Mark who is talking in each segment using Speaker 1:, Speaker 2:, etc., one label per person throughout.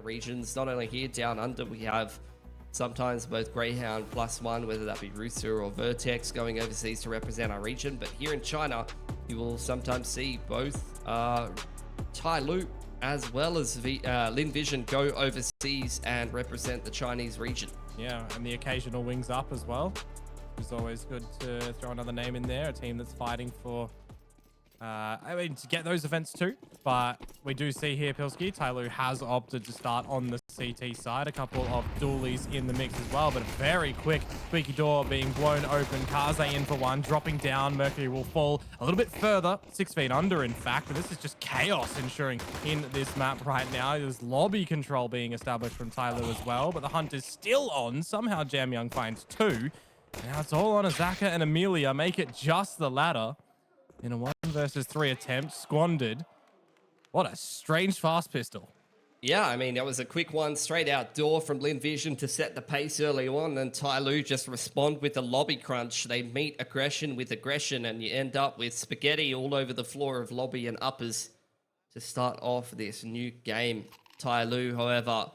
Speaker 1: regions. Not only here, down under, we have sometimes both Greyhound +1, whether that be Rooster or Vertex, going overseas to represent our region. But here in China, you will sometimes see both TYLOO as well as Lynn Vision go overseas and represent the Chinese region.
Speaker 2: Yeah, and the occasional Wings Up as well. It's always good to throw another name in there, a team that's fighting for, to get those events too. But we do see here, Pilsky, TYLOO has opted to start on the CT side. A couple of dualies in the mix as well, but a very quick squeaky door being blown open. Kaze in for one, dropping down. Mercury will fall a little bit further, 6 feet under, in fact. And this is just chaos ensuring in this map right now. There's lobby control being established from TYLOO as well, but the hunt is still on. Somehow JamYoung finds two. Now it's all on Azaka and Emilia. Make it just the ladder in a 1 versus 3 attempt. Squandered. What a strange fast pistol.
Speaker 1: Yeah, I mean, that was a quick one straight outdoor from Lynn Vision to set the pace early on, and TYLOO just respond with a lobby crunch. They meet aggression with aggression, and you end up with spaghetti all over the floor of lobby and uppers to start off this new game. TYLOO, however,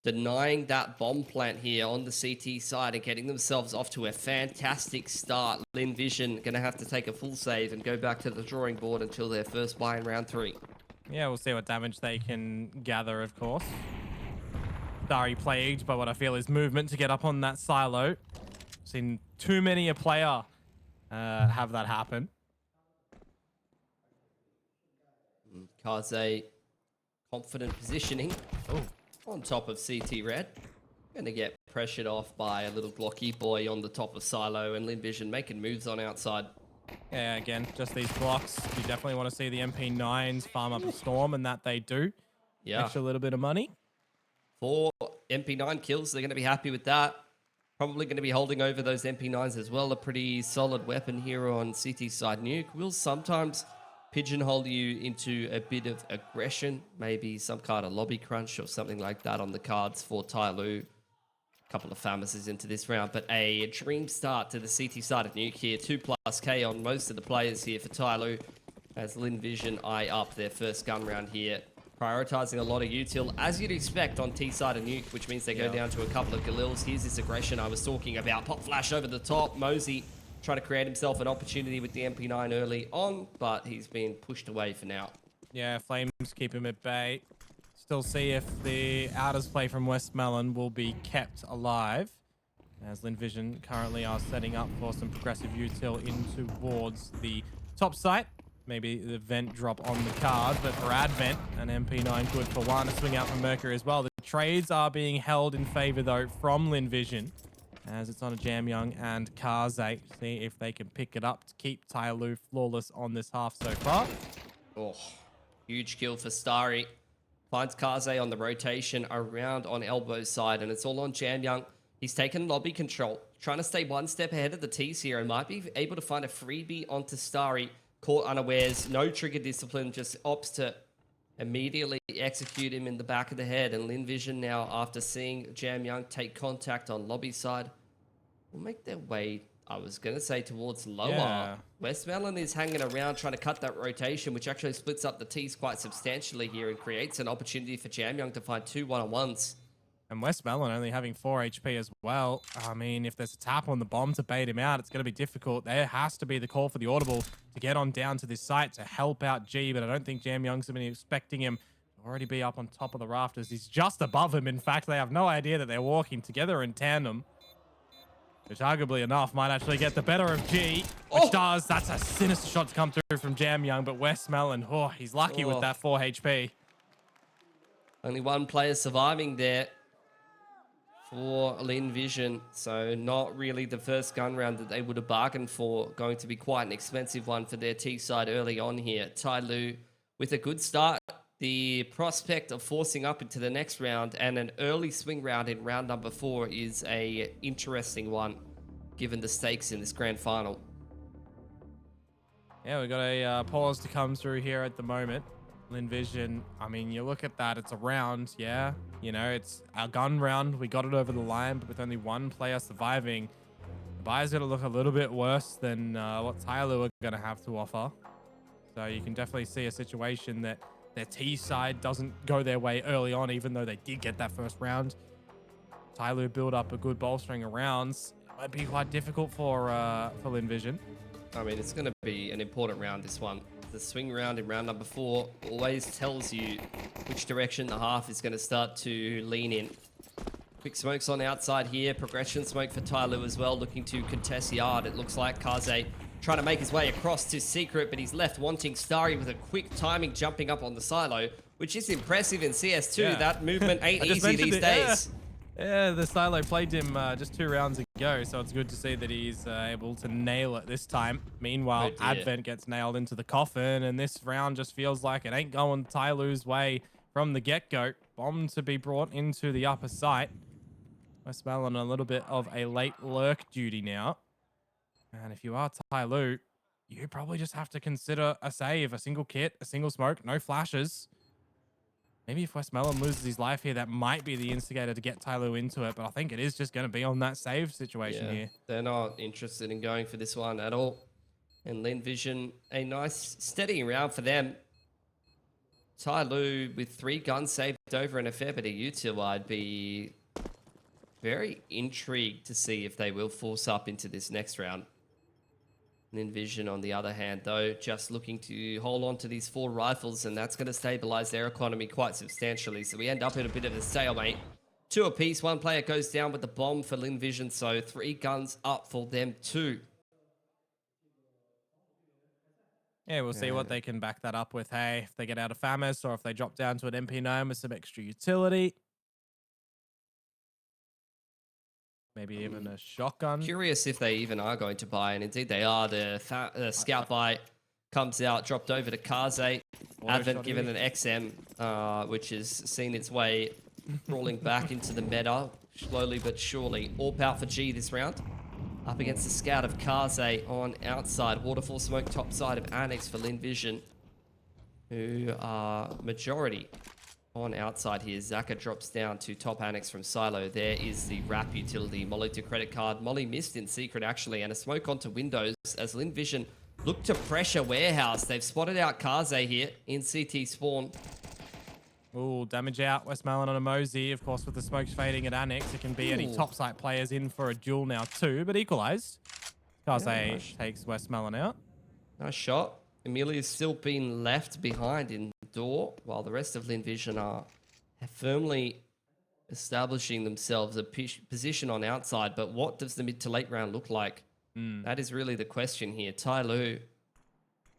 Speaker 1: denying that bomb plant here on the CT side and getting themselves off to a fantastic start. Lynn Vision going to have to take a full save and go back to the drawing board until their first buy in round 3.
Speaker 2: Yeah, we'll see what damage they can gather, of course. Dari plagued by what I feel is movement to get up on that silo. Seen too many a player have that happen.
Speaker 1: Kaze, confident positioning.
Speaker 2: Oh.
Speaker 1: On top of CT Red. Going to get pressured off by a little Glocky boy on the top of Silo, and Lynn Vision making moves on outside.
Speaker 2: Yeah, again, just these blocks. You definitely want to see the MP9s farm up a storm, and that they do.
Speaker 1: Yeah.
Speaker 2: Extra little bit of money.
Speaker 1: 4 MP9 kills. They're going to be happy with that. Probably going to be holding over those MP9s as well. A pretty solid weapon here on CT side. Nuke will sometimes pigeonhole you into a bit of aggression, maybe some kind of lobby crunch or something like that on the cards for TYLOO. A couple of Famases into this round, but a dream start to the CT side of Nuke here. 2+K on most of the players here for TYLOO as Lynn Vision eye up their first gun round here. Prioritizing a lot of util, as you'd expect on T side of Nuke, which means they go down to a couple of Galils. Here's this aggression I was talking about. Pop flash over the top. Mosey trying to create himself an opportunity with the MP9 early on, but he's been pushed away for now.
Speaker 2: Yeah, Flames keep him at bay. Still see if the outers play from westmelon will be kept alive, as Lynn Vision currently are setting up for some progressive util in towards the top site. Maybe the vent drop on the card, but for Advent, an MP9 good for one. A swing out from Mercury as well. The trades are being held in favor, though, from Lynn Vision, as it's on a JamYoung and Kaze. See if they can pick it up to keep TYLOO flawless on this half so far.
Speaker 1: Oh, huge kill for Starry. Finds Kaze on the rotation around on elbow side, and it's all on JamYoung. He's taken lobby control, trying to stay one step ahead of the T's here and might be able to find a freebie onto Starry. Caught unawares, no trigger discipline, just opts to immediately execute him in the back of the head. And Lynn Vision now, after seeing JamYoung take contact on lobby side, will make their way, I was going to say, towards lower.
Speaker 2: Yeah.
Speaker 1: westmelon is hanging around trying to cut that rotation, which actually splits up the T's quite substantially here and creates an opportunity for JamYoung to find 2 one-on-ones.
Speaker 2: And westmelon only having 4 HP as well. I mean, if there's a tap on the bomb to bait him out, it's going to be difficult. There has to be the call for the audible to get on down to this site to help out G, but I don't think JamYoung's been expecting him to already be up on top of the rafters. He's just above him. In fact, they have no idea that they're walking together in tandem, which arguably enough might actually get the better of G, which does. That's a sinister shot to come through from JamYoung, but westmelon, he's lucky with that 4 HP.
Speaker 1: Only one player surviving there for Lynn Vision, so not really the first gun round that they would have bargained for. Going to be quite an expensive one for their T side early on here. TYLOO with a good start. The prospect of forcing up into the next round and an early swing round in round number 4 is a interesting one, given the stakes in this grand final.
Speaker 2: Yeah, we got a pause to come through here at the moment. Lynn Vision, I mean, you look at that, it's a round, yeah. You know, it's our gun round. We got it over the line, but with only one player surviving, the buy's going to look a little bit worse than what TYLOO are going to have to offer. So you can definitely see a situation that their T side doesn't go their way early on, even though they did get that first round. TYLOO build up a good bolstering of rounds. It might be quite difficult for Lynn Vision.
Speaker 1: I mean, it's going to be an important round, this one. The swing round in round number 4 always tells you which direction the half is going to start to lean in. Quick smokes on the outside here. Progression smoke for TYLOO as well, looking to contest yard. It looks like Kaze trying to make his way across to Secret, but he's left wanting Starry with a quick timing jumping up on the silo, which is impressive in CS2.
Speaker 2: Yeah.
Speaker 1: That movement ain't easy these days.
Speaker 2: Yeah, the silo played him just 2 rounds ago, so it's good to see that he's able to nail it this time. Meanwhile, Advent gets nailed into the coffin, and this round just feels like it ain't going TYLOO's way from the get-go. Bomb to be brought into the upper site. westmelon a little bit of a late lurk duty now. And if you are TYLOO, you probably just have to consider a save, a single kit, a single smoke, no flashes. Maybe if westmelon loses his life here, that might be the instigator to get TYLOO into it. But I think it is just going to be on that save situation here.
Speaker 1: They're not interested in going for this one at all. And Lynn Vision, a nice steady round for them. TYLOO with 3 guns saved over and a fair bit of util. I'd be very intrigued to see if they will force up into this next round. Lynn Vision, on the other hand, though, just looking to hold on to these 4 rifles, and that's going to stabilize their economy quite substantially. So we end up in a bit of a stalemate. 2 apiece. 1 player goes down with the bomb for Lynn Vision, so 3 guns up for them too.
Speaker 2: Yeah, we'll see what they can back that up with. Hey, if they get out of FAMAS or if they drop down to an MP9 with some extra utility. Maybe even a shotgun.
Speaker 1: Curious if they even are going to buy, and indeed they are. The scout buy comes out, dropped over to Kaze. Advent given an XM, which has seen its way crawling back into the meta, slowly but surely. AWP out for G this round. Up against the scout of Kaze on outside. Waterfall smoke top side of Annex for Lynn Vision, who are majority on outside here. Zaka drops down to top Annex from Silo. There is the wrap utility. Molly to credit card. Molly missed in secret, actually, and a smoke onto windows as Lynn Vision look to pressure warehouse. They've spotted out Kaze here in CT spawn.
Speaker 2: Ooh, damage out. westmelon on a Mosey. Of course, with the smokes fading at Annex, it can be any top site players in for a duel now too, but equalized. Kaze takes westmelon out.
Speaker 1: Nice shot. Emilia's still been left behind in door, while the rest of Lynn Vision are firmly establishing themselves a position on outside. But what does the mid to late round look like? That is really the question here. TYLOO,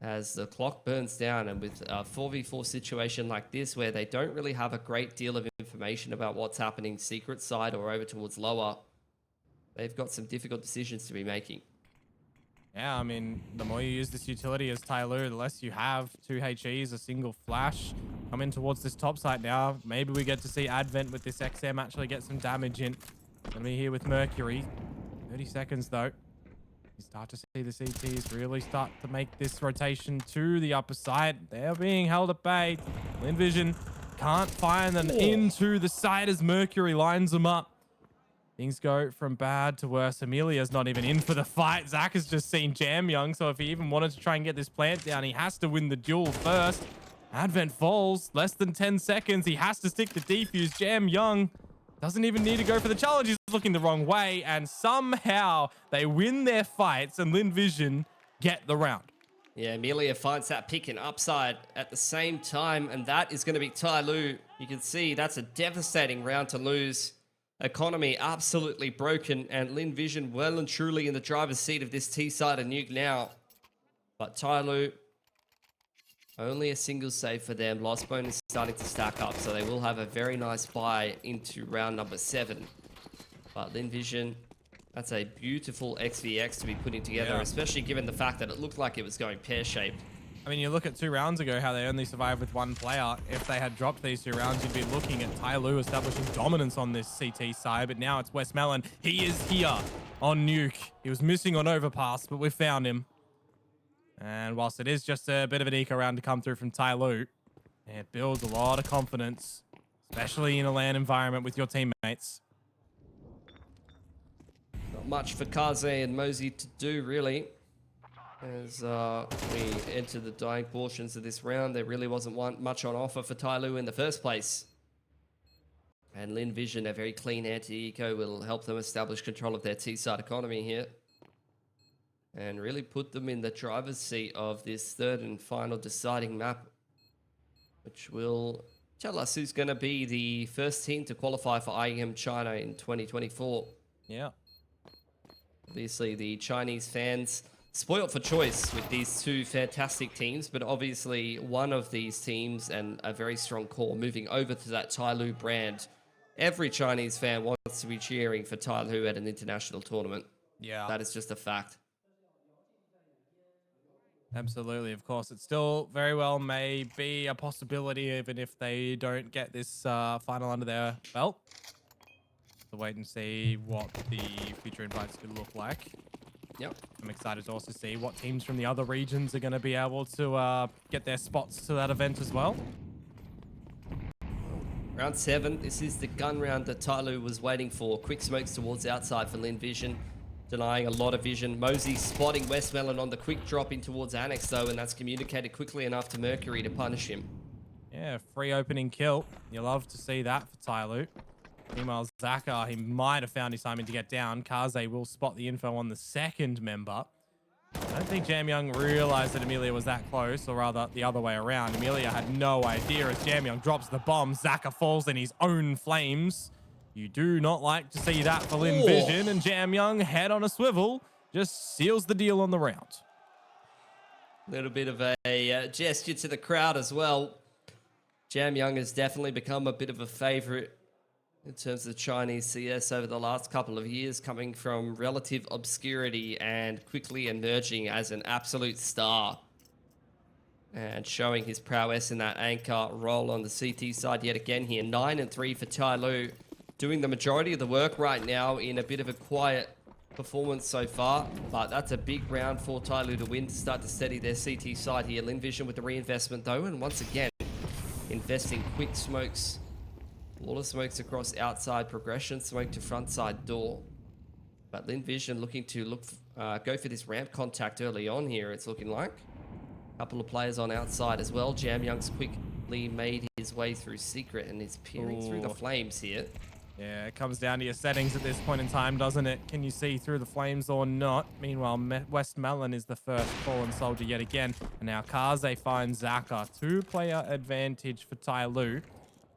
Speaker 1: as the clock burns down, and with a 4v4 situation like this, where they don't really have a great deal of information about what's happening secret side or over towards lower, they've got some difficult decisions to be making.
Speaker 2: Yeah, I mean, the more you use this utility as TYLOO, the less you have. 2 HEs, a single flash. Coming towards this top site now. Maybe we get to see Advent with this XM actually get some damage in. Gonna be here with Mercury. 30 seconds though. You start to see the CTs really start to make this rotation to the upper side. They're being held at bay. Lynn Vision can't find them into the side as Mercury lines them up. Things go from bad to worse. Emilia's not even in for the fight. Zach has just seen JamYoung, so if he even wanted to try and get this plant down, he has to win the duel first. Advent falls. Less than 10 seconds. He has to stick the defuse. JamYoung doesn't even need to go for the challenge. He's looking the wrong way, and somehow they win their fights, and Lynn Vision get the round.
Speaker 1: Yeah, Emilia finds that pick and upside at the same time, and that is going to be TYLOO. You can see that's a devastating round to lose. Economy absolutely broken, and Lynn Vision well and truly in the driver's seat of this T-side of Nuke now. But TYLOO, only a single save for them. Loss bonus starting to stack up, so they will have a very nice buy into round number 7. But Lynn Vision, that's a beautiful XVX to be putting together, especially given the fact that it looked like it was going pear-shaped.
Speaker 2: I mean, you look at 2 rounds ago, how they only survived with 1 player. If they had dropped these 2 rounds, you'd be looking at TYLOO establishing dominance on this CT side. But now it's westmelon. He is here on Nuke. He was missing on Overpass, but we found him. And whilst it is just a bit of an eco round to come through from TYLOO, it builds a lot of confidence, especially in a LAN environment with your teammates.
Speaker 1: Not much for Kaze and Mosey to do, really. As we enter the dying portions of this round, there really wasn't much on offer for TYLOO in the first place. And Lynn Vision, a very clean anti-eco, will help them establish control of their T-side economy here. And really put them in the driver's seat of this third and final deciding map, which will tell us who's going to be the first team to qualify for IEM China in 2024.
Speaker 2: Yeah.
Speaker 1: Obviously, the Chinese fans spoiled for choice with these two fantastic teams, but obviously one of these teams and a very strong core moving over to that TYLOO brand. Every Chinese fan wants to be cheering for TYLOO at an international tournament.
Speaker 2: Yeah.
Speaker 1: That is just a fact.
Speaker 2: Absolutely, of course. It still very well may be a possibility, even if they don't get this final under their belt. So wait and see what the future invites could look like.
Speaker 1: Yep.
Speaker 2: I'm excited to also see what teams from the other regions are going to be able to get their spots to that event as well.
Speaker 1: Round 7. This is the gun round that TYLOO was waiting for. Quick smokes towards outside for Lynn Vision, denying a lot of vision. Mosey spotting westmelon on the quick drop in towards Annex though, and that's communicated quickly enough to Mercury to punish him.
Speaker 2: Yeah, free opening kill. You love to see that for TYLOO. Meanwhile, Zaka, he might have found his timing to get down. Kaze will spot the info on the second member. I don't think JamYoung realized that Emilia was that close, or rather the other way around. Emilia had no idea as JamYoung drops the bomb. Zaka falls in his own flames. You do not like to see that for Lynn Vision, and JamYoung, head on a swivel, just seals the deal on the round.
Speaker 1: Little bit of a gesture to the crowd as well. JamYoung has definitely become a bit of a favorite in terms of Chinese CS over the last couple of years, coming from relative obscurity and quickly emerging as an absolute star. And showing his prowess in that anchor role on the CT side yet again here. 9 and 3 for TYLOO, doing the majority of the work right now in a bit of a quiet performance so far. But that's a big round for TYLOO to win to start to steady their CT side here. Lynn Vision with the reinvestment though, and once again, investing quick smokes. All the smokes across outside progression, smoke to front side door. But Lynn Vision looking to go for this ramp contact early on here, it's looking like. A couple of players on outside as well. JamYoung's quickly made his way through secret and is peering through the flames here.
Speaker 2: Yeah, it comes down to your settings at this point in time, doesn't it? Can you see through the flames or not? Meanwhile, westmelon is the first fallen soldier yet again. And now Kaze finds Zaka. 2-player advantage for TYLOO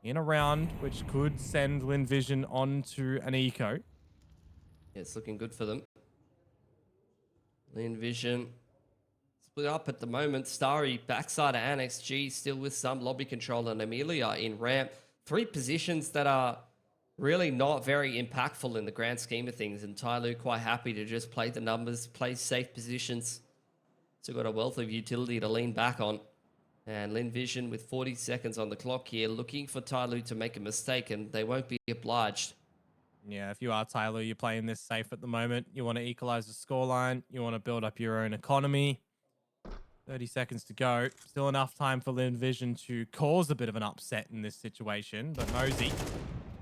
Speaker 2: in a round which could send Lynn Vision onto an eco.
Speaker 1: Yeah, it's looking good for them. Lynn Vision split up at the moment. Starry backside of Annex. G still with some lobby control, and Emilia in ramp. 3 positions that are really not very impactful in the grand scheme of things, and TYLOO quite happy to just play the numbers, play safe positions. So got a wealth of utility to lean back on. And Lynn Vision with 40 seconds on the clock here, looking for TYLOO to make a mistake, and they won't be obliged.
Speaker 2: Yeah, if you are TYLOO, you're playing this safe at the moment. You want to equalize the scoreline. You want to build up your own economy. 30 seconds to go. Still enough time for Lynn Vision to cause a bit of an upset in this situation. But Mosey,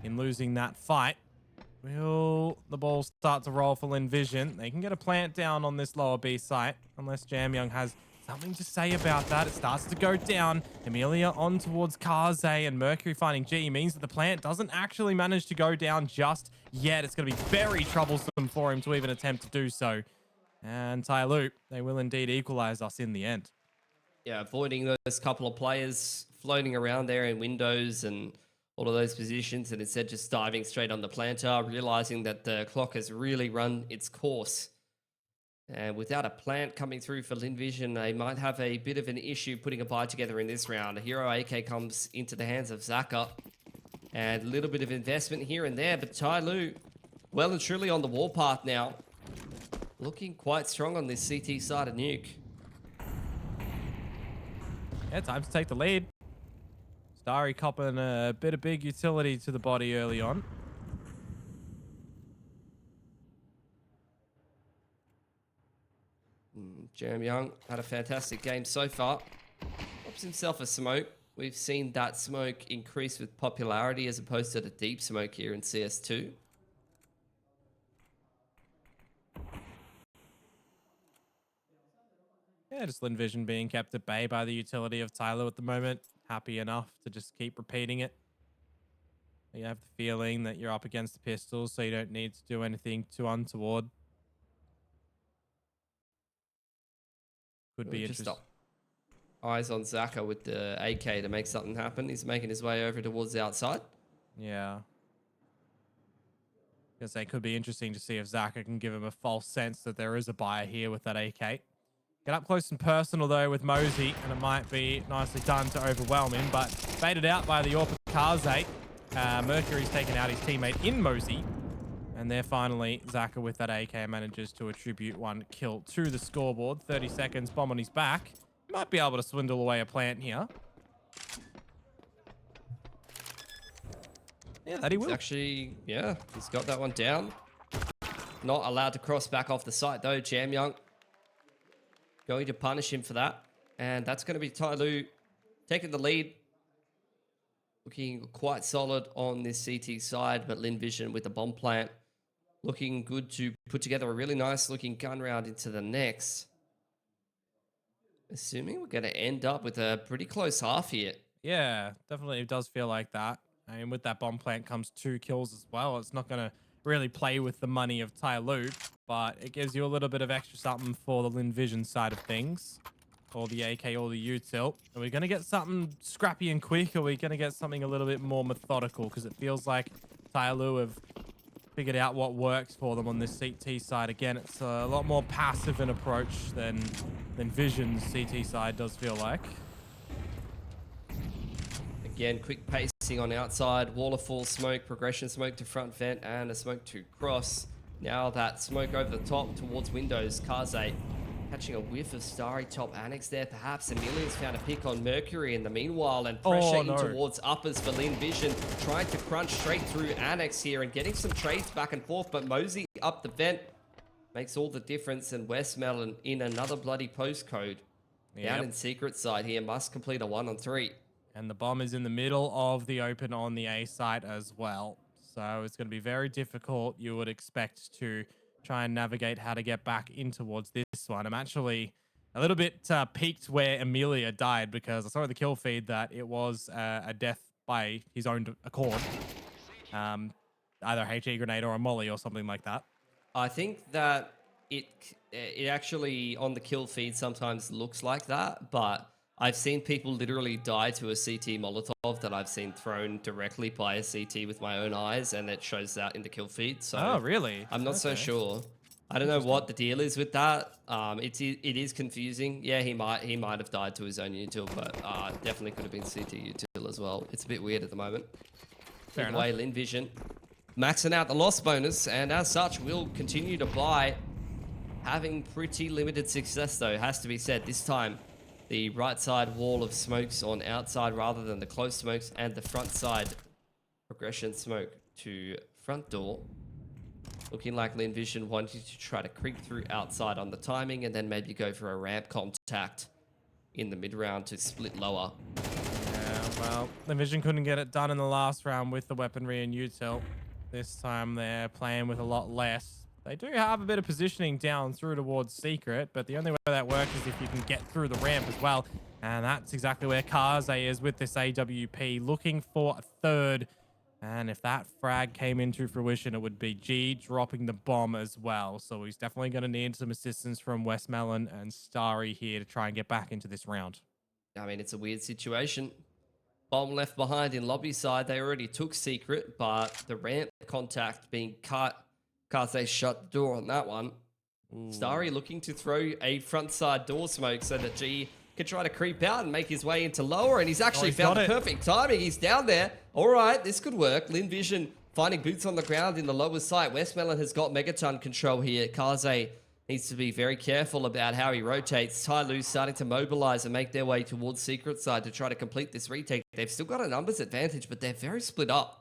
Speaker 2: in losing that fight, will the ball start to roll for Lynn Vision? They can get a plant down on this lower B site, unless JamYoung has something to say about that. It starts to go down. Emilia on towards Kaze, and Mercury finding G means that the plant doesn't actually manage to go down just yet. It's going to be very troublesome for him to even attempt to do so. And TYLOO, they will indeed equalize us in the end.
Speaker 1: Yeah, avoiding those couple of players floating around there in windows and all of those positions, and instead just diving straight on the planter, realizing that the clock has really run its course. And without a plant coming through for Lynn Vision, they might have a bit of an issue putting a buy together in this round. A hero AK comes into the hands of Zaka. And a little bit of investment here and there, but TYLOO well and truly on the warpath now. Looking quite strong on this CT side of Nuke.
Speaker 2: Yeah, time to take the lead. Starry copping a bit of big utility to the body early on.
Speaker 1: JamYoung had a fantastic game so far. Pops himself a smoke. We've seen that smoke increase with popularity as opposed to the deep smoke here in CS2.
Speaker 2: Yeah, just Lynn Vision being kept at bay by the utility of TYLOO at the moment. Happy enough to just keep repeating it. You have the feeling that you're up against the pistols, so you don't need to do anything too untoward. Could be
Speaker 1: Just
Speaker 2: interesting.
Speaker 1: eyes on Zaka with the AK to make something happen. He's making his way over towards the outside.
Speaker 2: Yeah. Because it could be interesting to see if Zaka can give him a false sense that there is a buyer here with that AK. Get up close and personal, though, with Mosey, and it might be nicely done to overwhelm him, but baited out by the AWP Kaze. Mercury's taken out his teammate in Mosey, and there finally, Zaka with that AK manages to attribute 1 kill to the scoreboard. 30 seconds, bomb on his back. Might be able to swindle away a plant here. Yeah, that he will.
Speaker 1: Actually, yeah, he's got that one down. Not allowed to cross back off the site, though. JamYoung going to punish him for that. And that's going to be TYLOO taking the lead. Looking quite solid on this CT side, but Lynn Vision with the bomb plant looking good to put together a really nice looking gun round into the next. Assuming we're going to end up with a pretty close half here.
Speaker 2: Yeah, definitely it does feel like that. I mean, with that bomb plant comes 2 kills as well. It's not going to really play with the money of TYLOO, but it gives you a little bit of extra something for the Lynn Vision side of things, or the AK or the util. Are we going to get something scrappy and quick, or are we going to get something a little bit more methodical? Because it feels like TYLOO have figured out what works for them on this CT side. Again, it's a lot more passive an approach than Vision's CT side does feel like.
Speaker 1: Again, quick pacing on outside, wall of full smoke, progression smoke to front vent, and a smoke to cross. Now that smoke over the top towards windows. Kaze catching a whiff of Starry top annex there. Perhaps Emilia's found a pick on Mercury in the meanwhile, and pressure in towards uppers for Lynn Vision. Trying to crunch straight through annex here and getting some trades back and forth, but Mosey up the vent makes all the difference, and westmelon in another bloody postcode. Down in secret side here, must complete a 1-on-3.
Speaker 2: And the bomb is in the middle of the open on the A site as well. So it's going to be very difficult, you would expect, to try and navigate how to get back in towards this one. I'm actually a little bit peaked where Emilia died, because I saw in the kill feed that it was a death by his own accord. Either HE grenade or a molly or something like that.
Speaker 1: I think that it actually on the kill feed sometimes looks like that, but I've seen people literally die to a CT Molotov that I've seen thrown directly by a CT with my own eyes, and it shows that in the kill feed. So
Speaker 2: oh, really?
Speaker 1: I'm not so sure. I don't know what the deal is with that. It is confusing. Yeah, he might have died to his own util, but definitely could have been CT util as well. It's a bit weird at the moment.
Speaker 2: Fair enough.
Speaker 1: Way Lynn Vision maxing out the loss bonus, and as such will continue to buy. Having pretty limited success though, has to be said. This time the right side wall of smokes on outside rather than the close smokes, and the front side progression smoke to front door. Looking like Lynn Vision wanting to try to creep through outside on the timing, and then maybe go for a ramp contact in the mid round to split lower.
Speaker 2: Yeah, well, Lynn Vision couldn't get it done in the last round with the weaponry and util. This time they're playing with a lot less. They do have a bit of positioning down through towards secret, but the only way that works is if you can get through the ramp as well. And that's exactly where Kaze is with this AWP, looking for a third. And if that frag came into fruition, it would be G dropping the bomb as well. So he's definitely going to need some assistance from westmelon and Starry here to try and get back into this round.
Speaker 1: I mean, it's a weird situation. Bomb left behind in lobby side. They already took secret, but the ramp contact being cut. Kaze shut the door on that one. Starry looking to throw a front side door smoke so that G can try to creep out and make his way into lower, and he's actually found the perfect timing. He's down there. All right, this could work. Lynn Vision finding boots on the ground in the lower site. westmelon has got megaton control here. Kaze needs to be very careful about how he rotates. TYLOO starting to mobilize and make their way towards secret side to try to complete this retake. They've still got a numbers advantage, but they're very split up.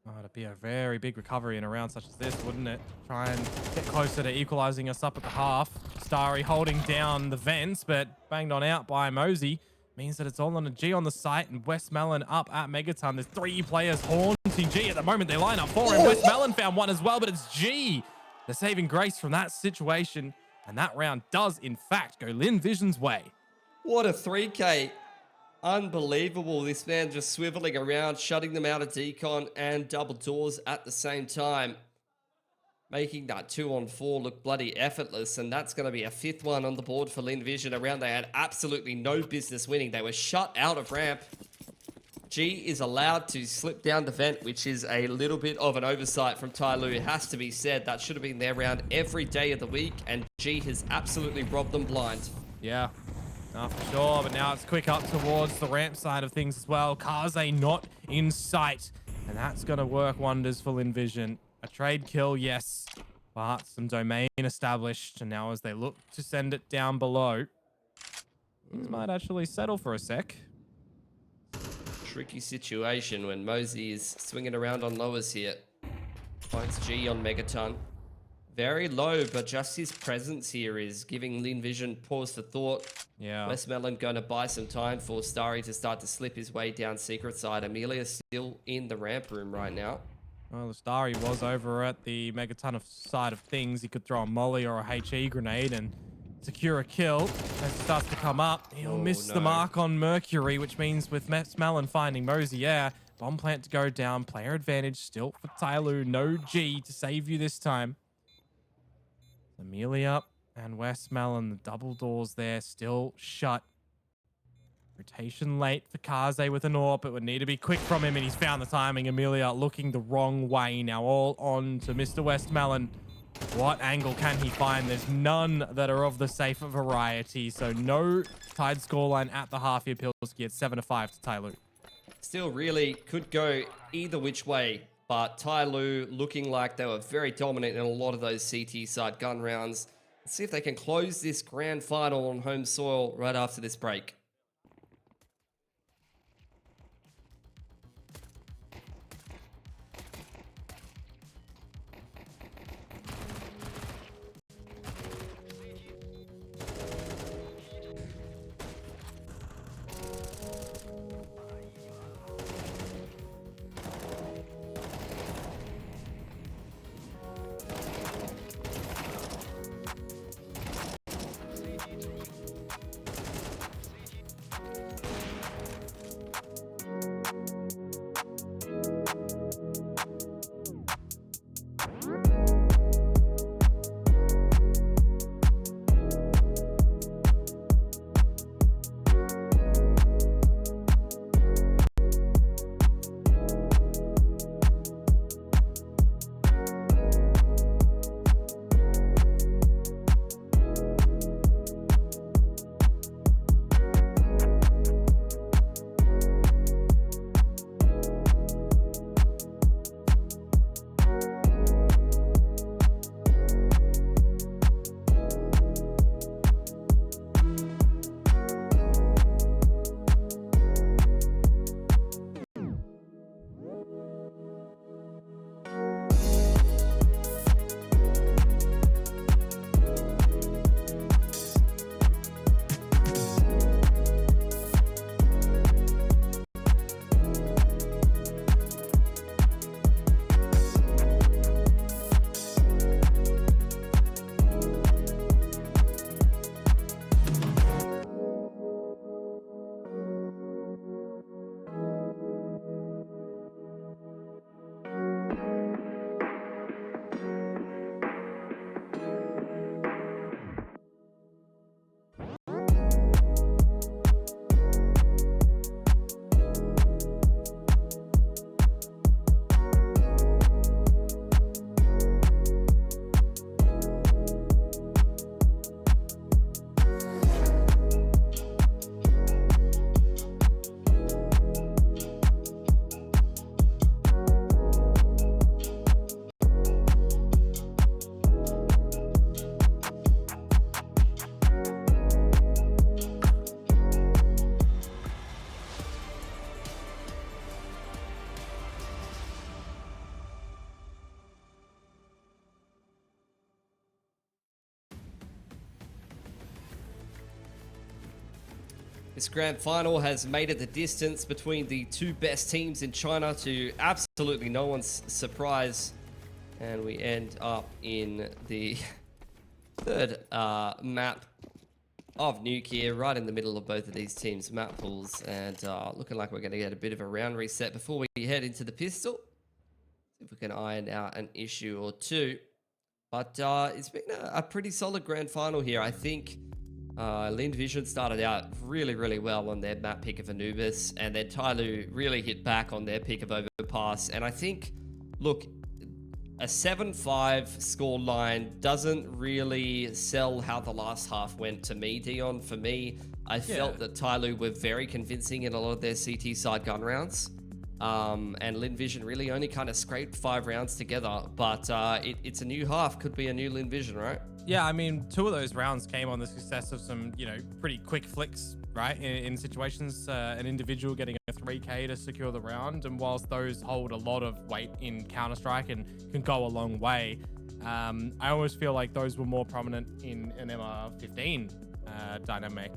Speaker 2: Oh, it'd be a very big recovery in a round such as this, wouldn't it? Try and get closer to equalizing us up at the half. Starry holding down the vents, but banged on out by Mosey. Means that it's all on a G on the site, and westmelon up at Megaton. There's 3 players haunting G at the moment. They line up 4, and westmelon found one as well, but it's G. The saving grace from that situation. And that round does, in fact, go Lynn Vision's way.
Speaker 1: What a 3K. Unbelievable. This man just swiveling around, shutting them out of decon and double doors at the same time. Making that 2-on-4 look bloody effortless. And that's going to be a 5th one on the board for Lynn Vision. A round they had absolutely no business winning. They were shut out of ramp. G is allowed to slip down the vent, which is a little bit of an oversight from TYLOO. It has to be said. That should have been their round every day of the week. And G has absolutely robbed them blind.
Speaker 2: Yeah. For sure, but now it's quick up towards the ramp side of things as well. Kaze not in sight, and that's going to work wonders for Lynn Vision. A trade kill, yes, but some domain established, and now as they look to send it down below, things might actually settle for a sec.
Speaker 1: Tricky situation when Mosey is swinging around on lowers here. Finds G on Megaton. Very low, but just his presence here is giving Lynn Vision pause for thought.
Speaker 2: Yeah.
Speaker 1: Westmelon going to buy some time for Starry to start to slip his way down secret side. Emilia still in the ramp room right now.
Speaker 2: Well, the Starry was over at the Megaton side of things. He could throw a molly or a HE grenade and secure a kill. As it starts to come up, he'll miss the mark on Mercury, which means with Westmelon finding Mosey, bomb plant to go down. Player advantage still for TYLOO. No G to save you this time. Emilia and Westmelon, the double doors there, still shut. Rotation late for Kaze with an AWP. It would need to be quick from him, and he's found the timing. Emilia looking the wrong way. Now all on to Mr. Westmelon. What angle can he find? There's none that are of the safer variety, so no tied scoreline at the half here. Pilski at 7-5 to TYLOO.
Speaker 1: Still really could go either which way. But TYLOO looking like they were very dominant in a lot of those CT side gun rounds. Let's see if they can close this grand final on home soil right after this break. This grand final has made it the distance between the two best teams in China to absolutely no one's surprise. And we end up in the third map of Nuke here, right in the middle of both of these teams' map pools, and looking like we're going to get a bit of a round reset before we head into the pistol. See if we can iron out an issue or two. But it's been a pretty solid grand final here. I think Lynn Vision started out really, really well on their map pick of Anubis, and then TYLOO really hit back on their pick of Overpass. And I think, look, a 7-5 score line doesn't really sell how the last half went to me, Dion. For me, I felt that TYLOO were very convincing in a lot of their CT side gun rounds. And Lynn Vision really only kind of scraped 5 rounds together. But it's a new half. Could be a new Lynn Vision, right?
Speaker 2: Yeah, I mean, 2 of those rounds came on the success of some, pretty quick flicks, right? In situations, an individual getting a 3K to secure the round. And whilst those hold a lot of weight in Counter-Strike and can go a long way, I always feel like those were more prominent in an MR15 dynamic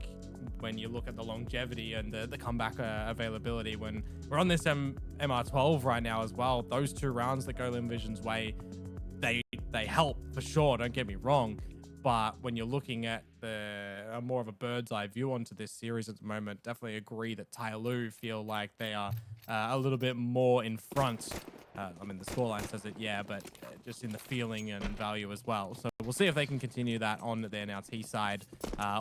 Speaker 2: when you look at the longevity and the comeback availability. When we're on this MR12 right now as well, those 2 rounds that go Lynn Vision's way, they help for sure, don't get me wrong, but when you're looking at more of a bird's eye view onto this series at the moment, definitely agree that TYLOO feel like they are a little bit more in front. I mean, the scoreline says it, yeah, but just in the feeling and value as well. So we'll see if they can continue that on their now T side,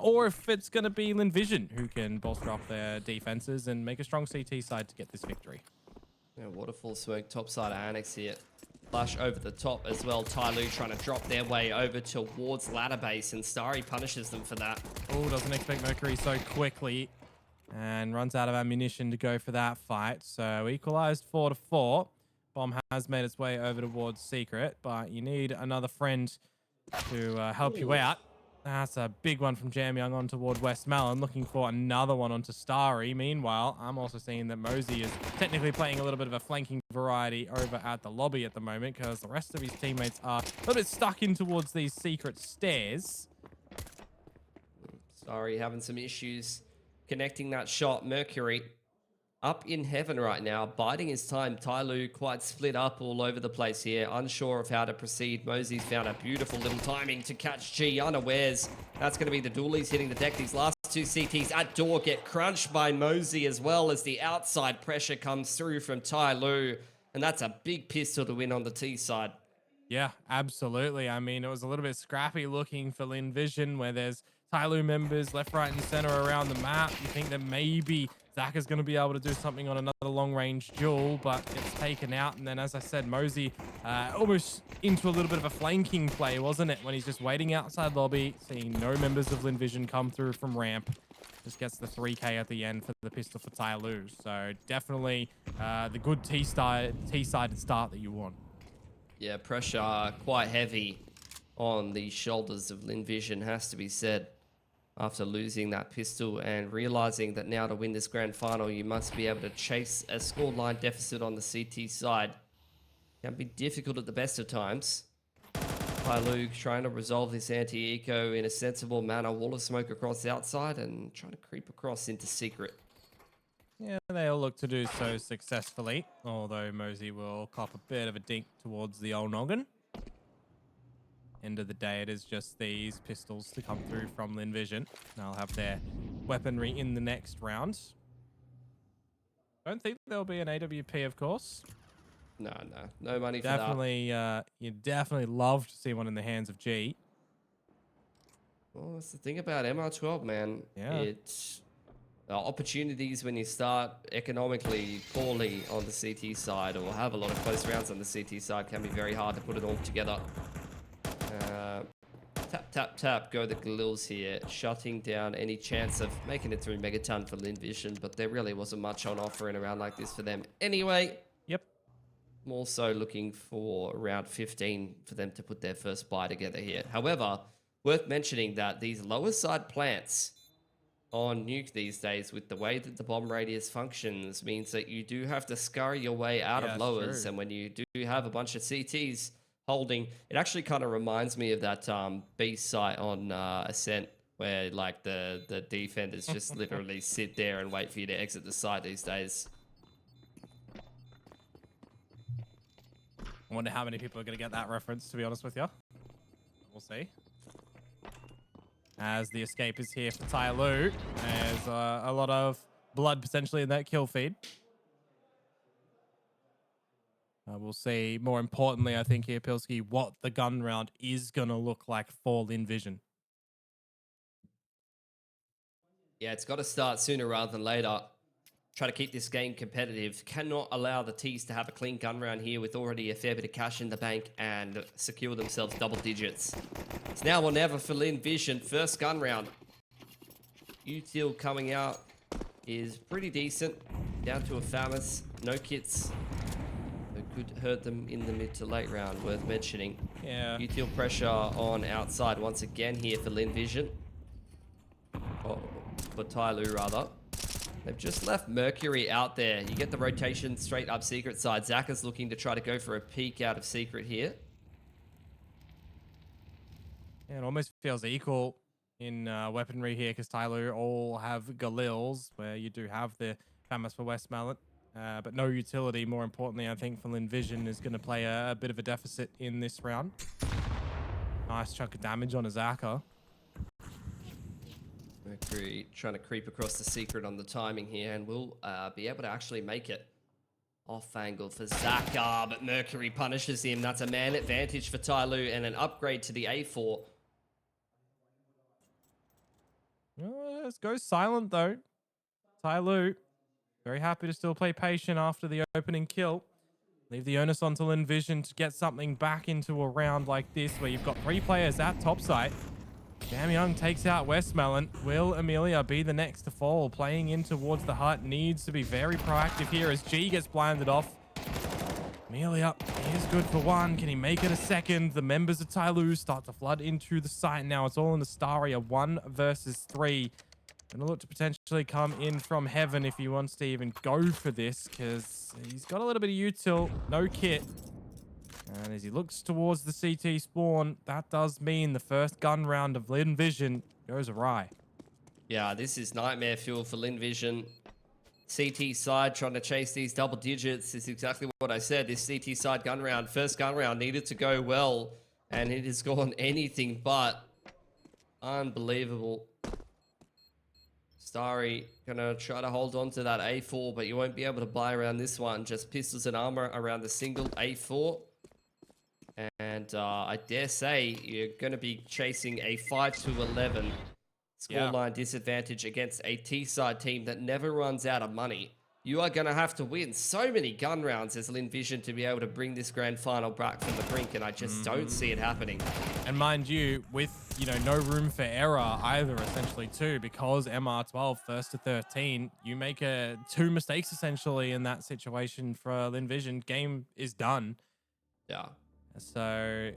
Speaker 2: or if it's going to be Lynn Vision who can bolster up their defenses and make a strong CT side to get this victory.
Speaker 1: Yeah, waterfall smoke, top side of Annex here. Flash over the top as well. TYLOO trying to drop their way over towards ladder base, and Starry punishes them for that.
Speaker 2: Oh, doesn't expect Mercury so quickly, and runs out of ammunition to go for that fight. So equalized 4-4. Bomb has made its way over towards Secret, but you need another friend to help you out. That's a big one from JamYoung on toward westmelon, looking for another one onto Starry. Meanwhile, I'm also seeing that Mosey is technically playing a little bit of a flanking variety over at the lobby at the moment, because the rest of his teammates are a little bit stuck in towards these secret stairs.
Speaker 1: Starry having some issues connecting that shot. Mercury up in heaven right now, biding his time. TYLOO quite split up all over the place here, unsure of how to proceed. Mosey's found a beautiful little timing to catch G unawares. That's going to be the dualies hitting the deck. These last 2 CTs at door get crunched by Mosey, as well as the outside pressure comes through from TYLOO. And that's a big pistol to win on the T side.
Speaker 2: Yeah, absolutely. I mean, it was a little bit scrappy looking for Lynn Vision, where there's TYLOO members left, right, and center around the map. You think that maybe Zach is going to be able to do something on another long-range duel, but it's taken out. And then, as I said, Mosey almost into a little bit of a flanking play, wasn't it? When he's just waiting outside lobby, seeing no members of Lynn Vision come through from ramp. Just gets the 3K at the end for the pistol for TYLOO. So definitely the good T-sided start that you want.
Speaker 1: Yeah, pressure quite heavy on the shoulders of Lynn Vision, has to be said, after losing that pistol and realizing that now to win this grand final, you must be able to chase a scoreline deficit on the CT side. Can be difficult at the best of times. TYLOO trying to resolve this anti-eco in a sensible manner. Wall of smoke across the outside and trying to creep across into Secret.
Speaker 2: Yeah, they all look to do so successfully, although Mosey will cop a bit of a dink towards the old noggin. End of the day, it is just these pistols to come through from Lynn Vision. They'll have their weaponry in the next round. Don't think there'll be an AWP, of course.
Speaker 1: No money for
Speaker 2: that. You definitely love to see one in the hands of G.
Speaker 1: Well, that's the thing about MR12, man.
Speaker 2: Yeah.
Speaker 1: It's opportunities when you start economically poorly on the CT side, or have a lot of close rounds on the CT side, can be very hard to put it all together. Tap, tap, tap, go the Galils here, shutting down any chance of making it through Megaton for Lynn Vision, but there really wasn't much on offer in a round like this for them anyway.
Speaker 2: Yep.
Speaker 1: More so looking for round 15 for them to put their first buy together here. However, worth mentioning that these lower side plants on Nuke these days, with the way that the bomb radius functions, means that you do have to scurry your way out of lowers. True. And when you do have a bunch of CTs holding, it actually kind of reminds me of that B site on Ascent, where like the defenders just literally sit there and wait for you to exit the site these days.
Speaker 2: I wonder how many people are going to get that reference, to be honest with you. We'll see. as the escape is here for TYLOO. There's a lot of blood potentially in that kill feed. We'll see, more importantly, I think here, Pilski, what the gun round is going to look like for Lynn Vision.
Speaker 1: Yeah, it's got to start sooner rather than later. Try to keep this game competitive. Cannot allow the T's to have a clean gun round here with already a fair bit of cash in the bank and secure themselves double digits. It's now or never for Lynn Vision. First gun round. Util coming out is pretty decent. Down to a Famous. No kits. It could hurt them in the mid to late round, worth mentioning.
Speaker 2: Yeah.
Speaker 1: Util pressure on outside once again here for Lynn Vision. Oh, for TYLOO rather. They've just left Mercury out there. You get the rotation straight up secret side. Zaka's looking to try to go for a peek out of secret here.
Speaker 2: Yeah, it almost feels equal in weaponry here because TYLOO all have Galils, where you do have the Famous for westmelon, but no utility. More importantly, I think for Lynn Vision is going to play a bit of a deficit in this round. Nice chunk of damage on a Zaka.
Speaker 1: Mercury trying to creep across the secret on the timing here, and will be able to actually make it. Off angle for Zaka, but Mercury punishes him. That's a man advantage for TYLOO and an upgrade to the A4.
Speaker 2: Let's go silent though. TYLOO, very happy to still play patient after the opening kill. Leave the onus onto Lynn Vision to get something back into a round like this where you've got 3 players at top site. JamYoung takes out westmelon. Will Emilia be the next to fall? Playing in towards the hut, needs to be very proactive here as G gets blinded off. Emilia is good for 1. Can he make it a second? The members of TYLOO start to flood into the site now. It's all in the Starry, a 1 versus 3. Gonna look to potentially come in from heaven if he wants to even go for this, because he's got a little bit of util, no kit. And as he looks towards the CT spawn, that does mean the first gun round of Lynn Vision goes awry.
Speaker 1: Yeah, this is nightmare fuel for Lynn Vision. CT side trying to chase these double digits is exactly what I said. This CT side gun round, first gun round, needed to go well, and it has gone anything but. Unbelievable. Starry gonna try to hold on to that A4, but you won't be able to buy around this one. Just pistols and armor around the single A4. And I dare say you're going to be chasing a 5-11 scoreline disadvantage against a T-side team that never runs out of money. You are going to have to win so many gun rounds as Lynn Vision to be able to bring this grand final back from the brink, and I just don't see it happening.
Speaker 2: And mind you, with no room for error either, essentially too, because MR12 first to 13, you make 2 mistakes essentially in that situation for Lynn Vision. Game is done.
Speaker 1: Yeah.
Speaker 2: So,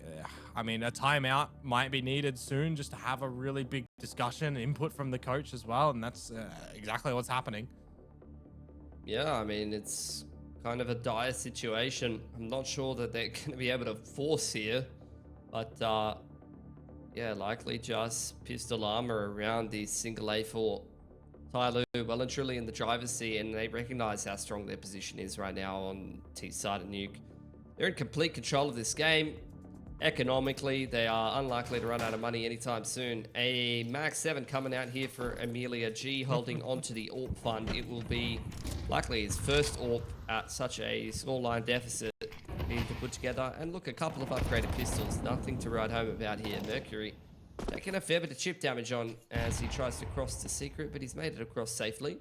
Speaker 2: I mean, a timeout might be needed soon just to have a really big discussion, input from the coach as well. And that's exactly what's happening.
Speaker 1: Yeah, I mean, it's kind of a dire situation. I'm not sure that they're going to be able to force here. But, yeah, likely just pistol armor around the single A4. TYLOO well and truly in the driver's seat, and they recognize how strong their position is right now on T-side of Nuke. They're in complete control of this game. Economically, they are unlikely to run out of money anytime soon. A Max 7 coming out here for EmiliaQAQ, holding onto the AWP fund. It will be likely his first AWP at such a small line deficit needing to put together. And look, a couple of upgraded pistols. Nothing to write home about here. Mercury taking a fair bit of chip damage on as he tries to cross to secret, but he's made it across safely.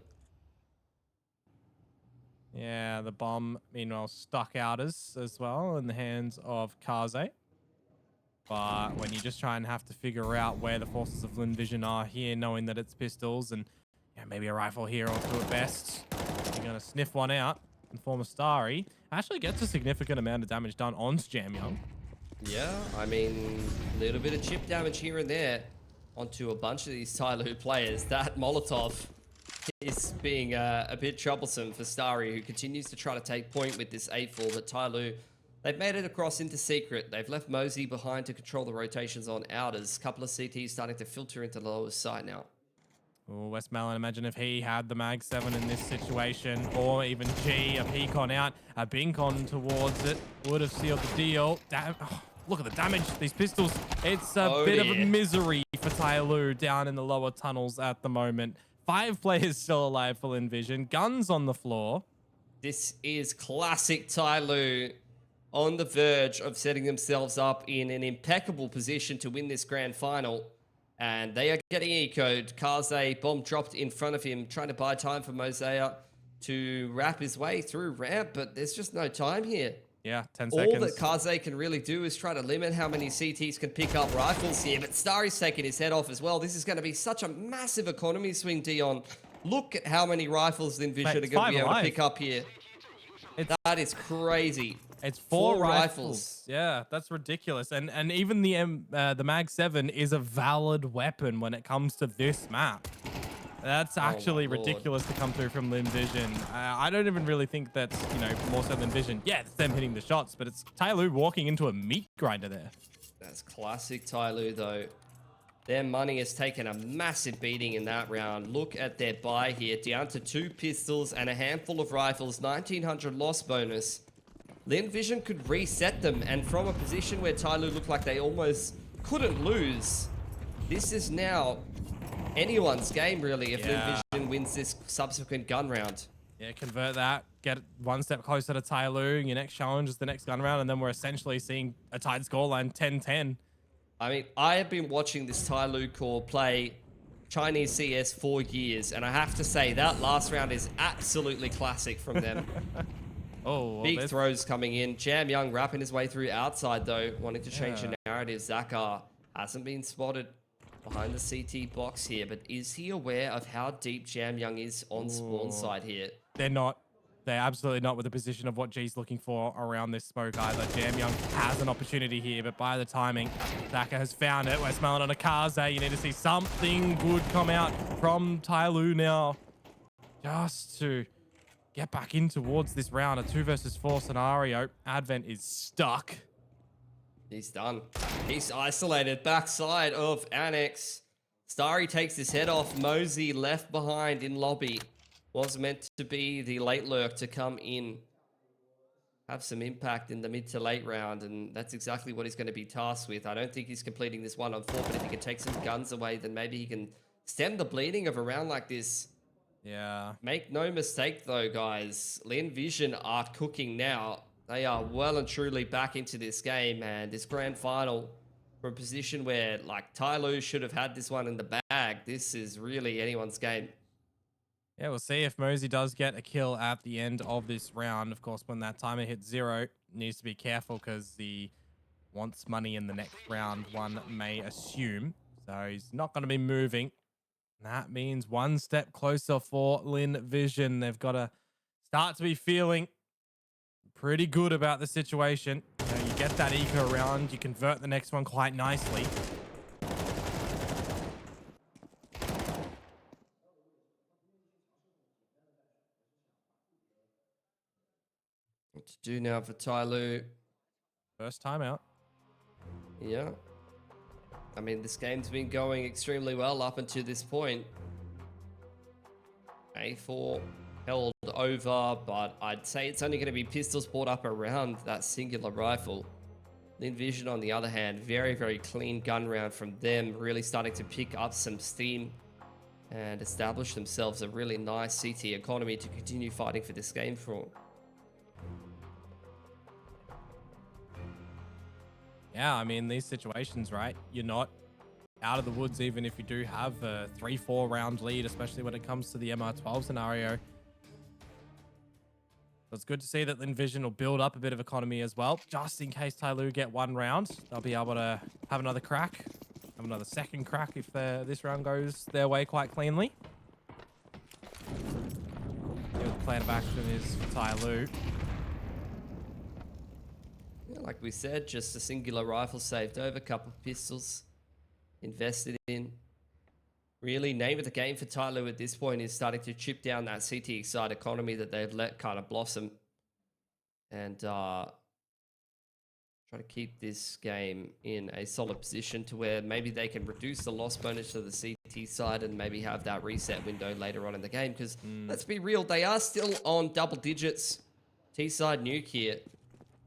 Speaker 2: Yeah, the bomb, meanwhile, stuck out as well in the hands of Kaze. But when you just try and have to figure out where the forces of Lynn Vision are here, knowing that it's pistols and maybe a rifle here or two at best, you're going to sniff one out and form a Starry. Actually gets a significant amount of damage done onto JamYoung.
Speaker 1: Yeah, I mean, a little bit of chip damage here and there onto a bunch of these TYLOO players. That Molotov is being a bit troublesome for Starry, who continues to try to take point with this A4, but TYLOO, they've made it across into secret. They've left Mosey behind to control the rotations on outers. Couple of CTs starting to filter into the lowest side now.
Speaker 2: Oh, westmelon, imagine if he had the Mag 7 in this situation, or even G, a peek on out, a bink on towards it, would have sealed the deal. look at the damage. These pistols, it's a bit of a misery for TYLOO down in the lower tunnels at the moment. 5 players still alive for Lynn Vision. Guns on the floor.
Speaker 1: This is classic TYLOO on the verge of setting themselves up in an impeccable position to win this grand final. And they are getting ecoed. Kaze, bomb dropped in front of him, trying to buy time for Mosea to wrap his way through ramp, but there's just no time here.
Speaker 2: Yeah, 10
Speaker 1: All
Speaker 2: seconds.
Speaker 1: that Kaze can really do is try to limit how many CTs can pick up rifles here, but Starry's taking his head off as well. This is going to be such a massive economy swing, Dion. Look at how many rifles Lynn Vision are going to be able to pick up here. That is crazy.
Speaker 2: It's 4 rifles. Yeah, that's ridiculous. And even the Mag 7 is a valid weapon when it comes to this map. That's actually ridiculous to come through from Lynn Vision. I don't even really think that's, you know, more so than Vision. Yeah, it's them hitting the shots, but it's TYLOO walking into a meat grinder there.
Speaker 1: That's classic TYLOO, though. Their money has taken a massive beating in that round. Look at their buy here, down to 2 pistols and a handful of rifles, 1900 loss bonus. Lynn Vision could reset them, and from a position where TYLOO looked like they almost couldn't lose, this is now anyone's game, really, if Lynn Vision wins this subsequent gun round.
Speaker 2: Yeah, convert that, get 1 step closer to TYLOO. Your next challenge is the next gun round, and then we're essentially seeing a tied scoreline 10-10.
Speaker 1: I mean, I have been watching this TYLOO core play Chinese CS for years, and I have to say that last round is absolutely classic from them.
Speaker 2: Oh, well,
Speaker 1: big throws coming in. JamYoung wrapping his way through outside, though, wanting to change the narrative. Zakar hasn't been spotted behind the CT box here, but is he aware of how deep JamYoung is on spawn side here?
Speaker 2: They're not. They're absolutely not with the position of what G's looking for around this smoke either. JamYoung has an opportunity here, but by the timing, Zakar has found it. westmelon on a Kaze. You need to see something good come out from TYLOO now, just to get back in towards this round. A 2 versus 4 scenario. Advent is stuck.
Speaker 1: He's done. He's isolated backside of Annex. Starry takes his head off. Mosey left behind in lobby. Was meant to be the late lurk to come in, have some impact in the mid to late round, and that's exactly what he's going to be tasked with. I don't think he's completing this 1-on-4, but if he can take some guns away, then maybe he can stem the bleeding of a round like this.
Speaker 2: Yeah.
Speaker 1: Make no mistake, though, guys. Lynn Vision are cooking now. They are well and truly back into this game, and this grand final from a position where, like, TYLOO should have had this one in the bag. This is really anyone's game.
Speaker 2: Yeah, we'll see if Mosey does get a kill at the end of this round. Of course, when that timer hits 0, needs to be careful because he wants money in the next round, one may assume. So he's not going to be moving. That means 1 step closer for Lynn Vision. They've got to start to be feeling pretty good about the situation. You know, you get that eco round, you convert the next one quite nicely.
Speaker 1: What to do now for TYLOO?
Speaker 2: First timeout.
Speaker 1: Yeah. I mean, this game's been going extremely well up until this point. A4 held over, but I'd say it's only going to be pistols brought up around that singular rifle. Lynn Vision, on the other hand, very, very clean gun round from them, really starting to pick up some steam and establish themselves a really nice CT economy to continue fighting for this game for.
Speaker 2: Yeah, I mean, these situations, right? You're not out of the woods even if you do have a 3-4 round lead, especially when it comes to the MR12 scenario. So it's good to see that Lynn Vision will build up a bit of economy as well, just in case TYLOO get 1 round. They'll be able to have another crack, have another second crack if this round goes their way quite cleanly. See what the plan of action is for TYLOO.
Speaker 1: Yeah, like we said, just a singular rifle saved over, a couple of pistols invested in. Really, name of the game for TYLOO at this point is starting to chip down that CT side economy that they've let kind of blossom and try to keep this game in a solid position to where maybe they can reduce the loss bonus to the CT side and maybe have that reset window later on in the game. Because let's be real, they are still on double digits. T-side Nuke here.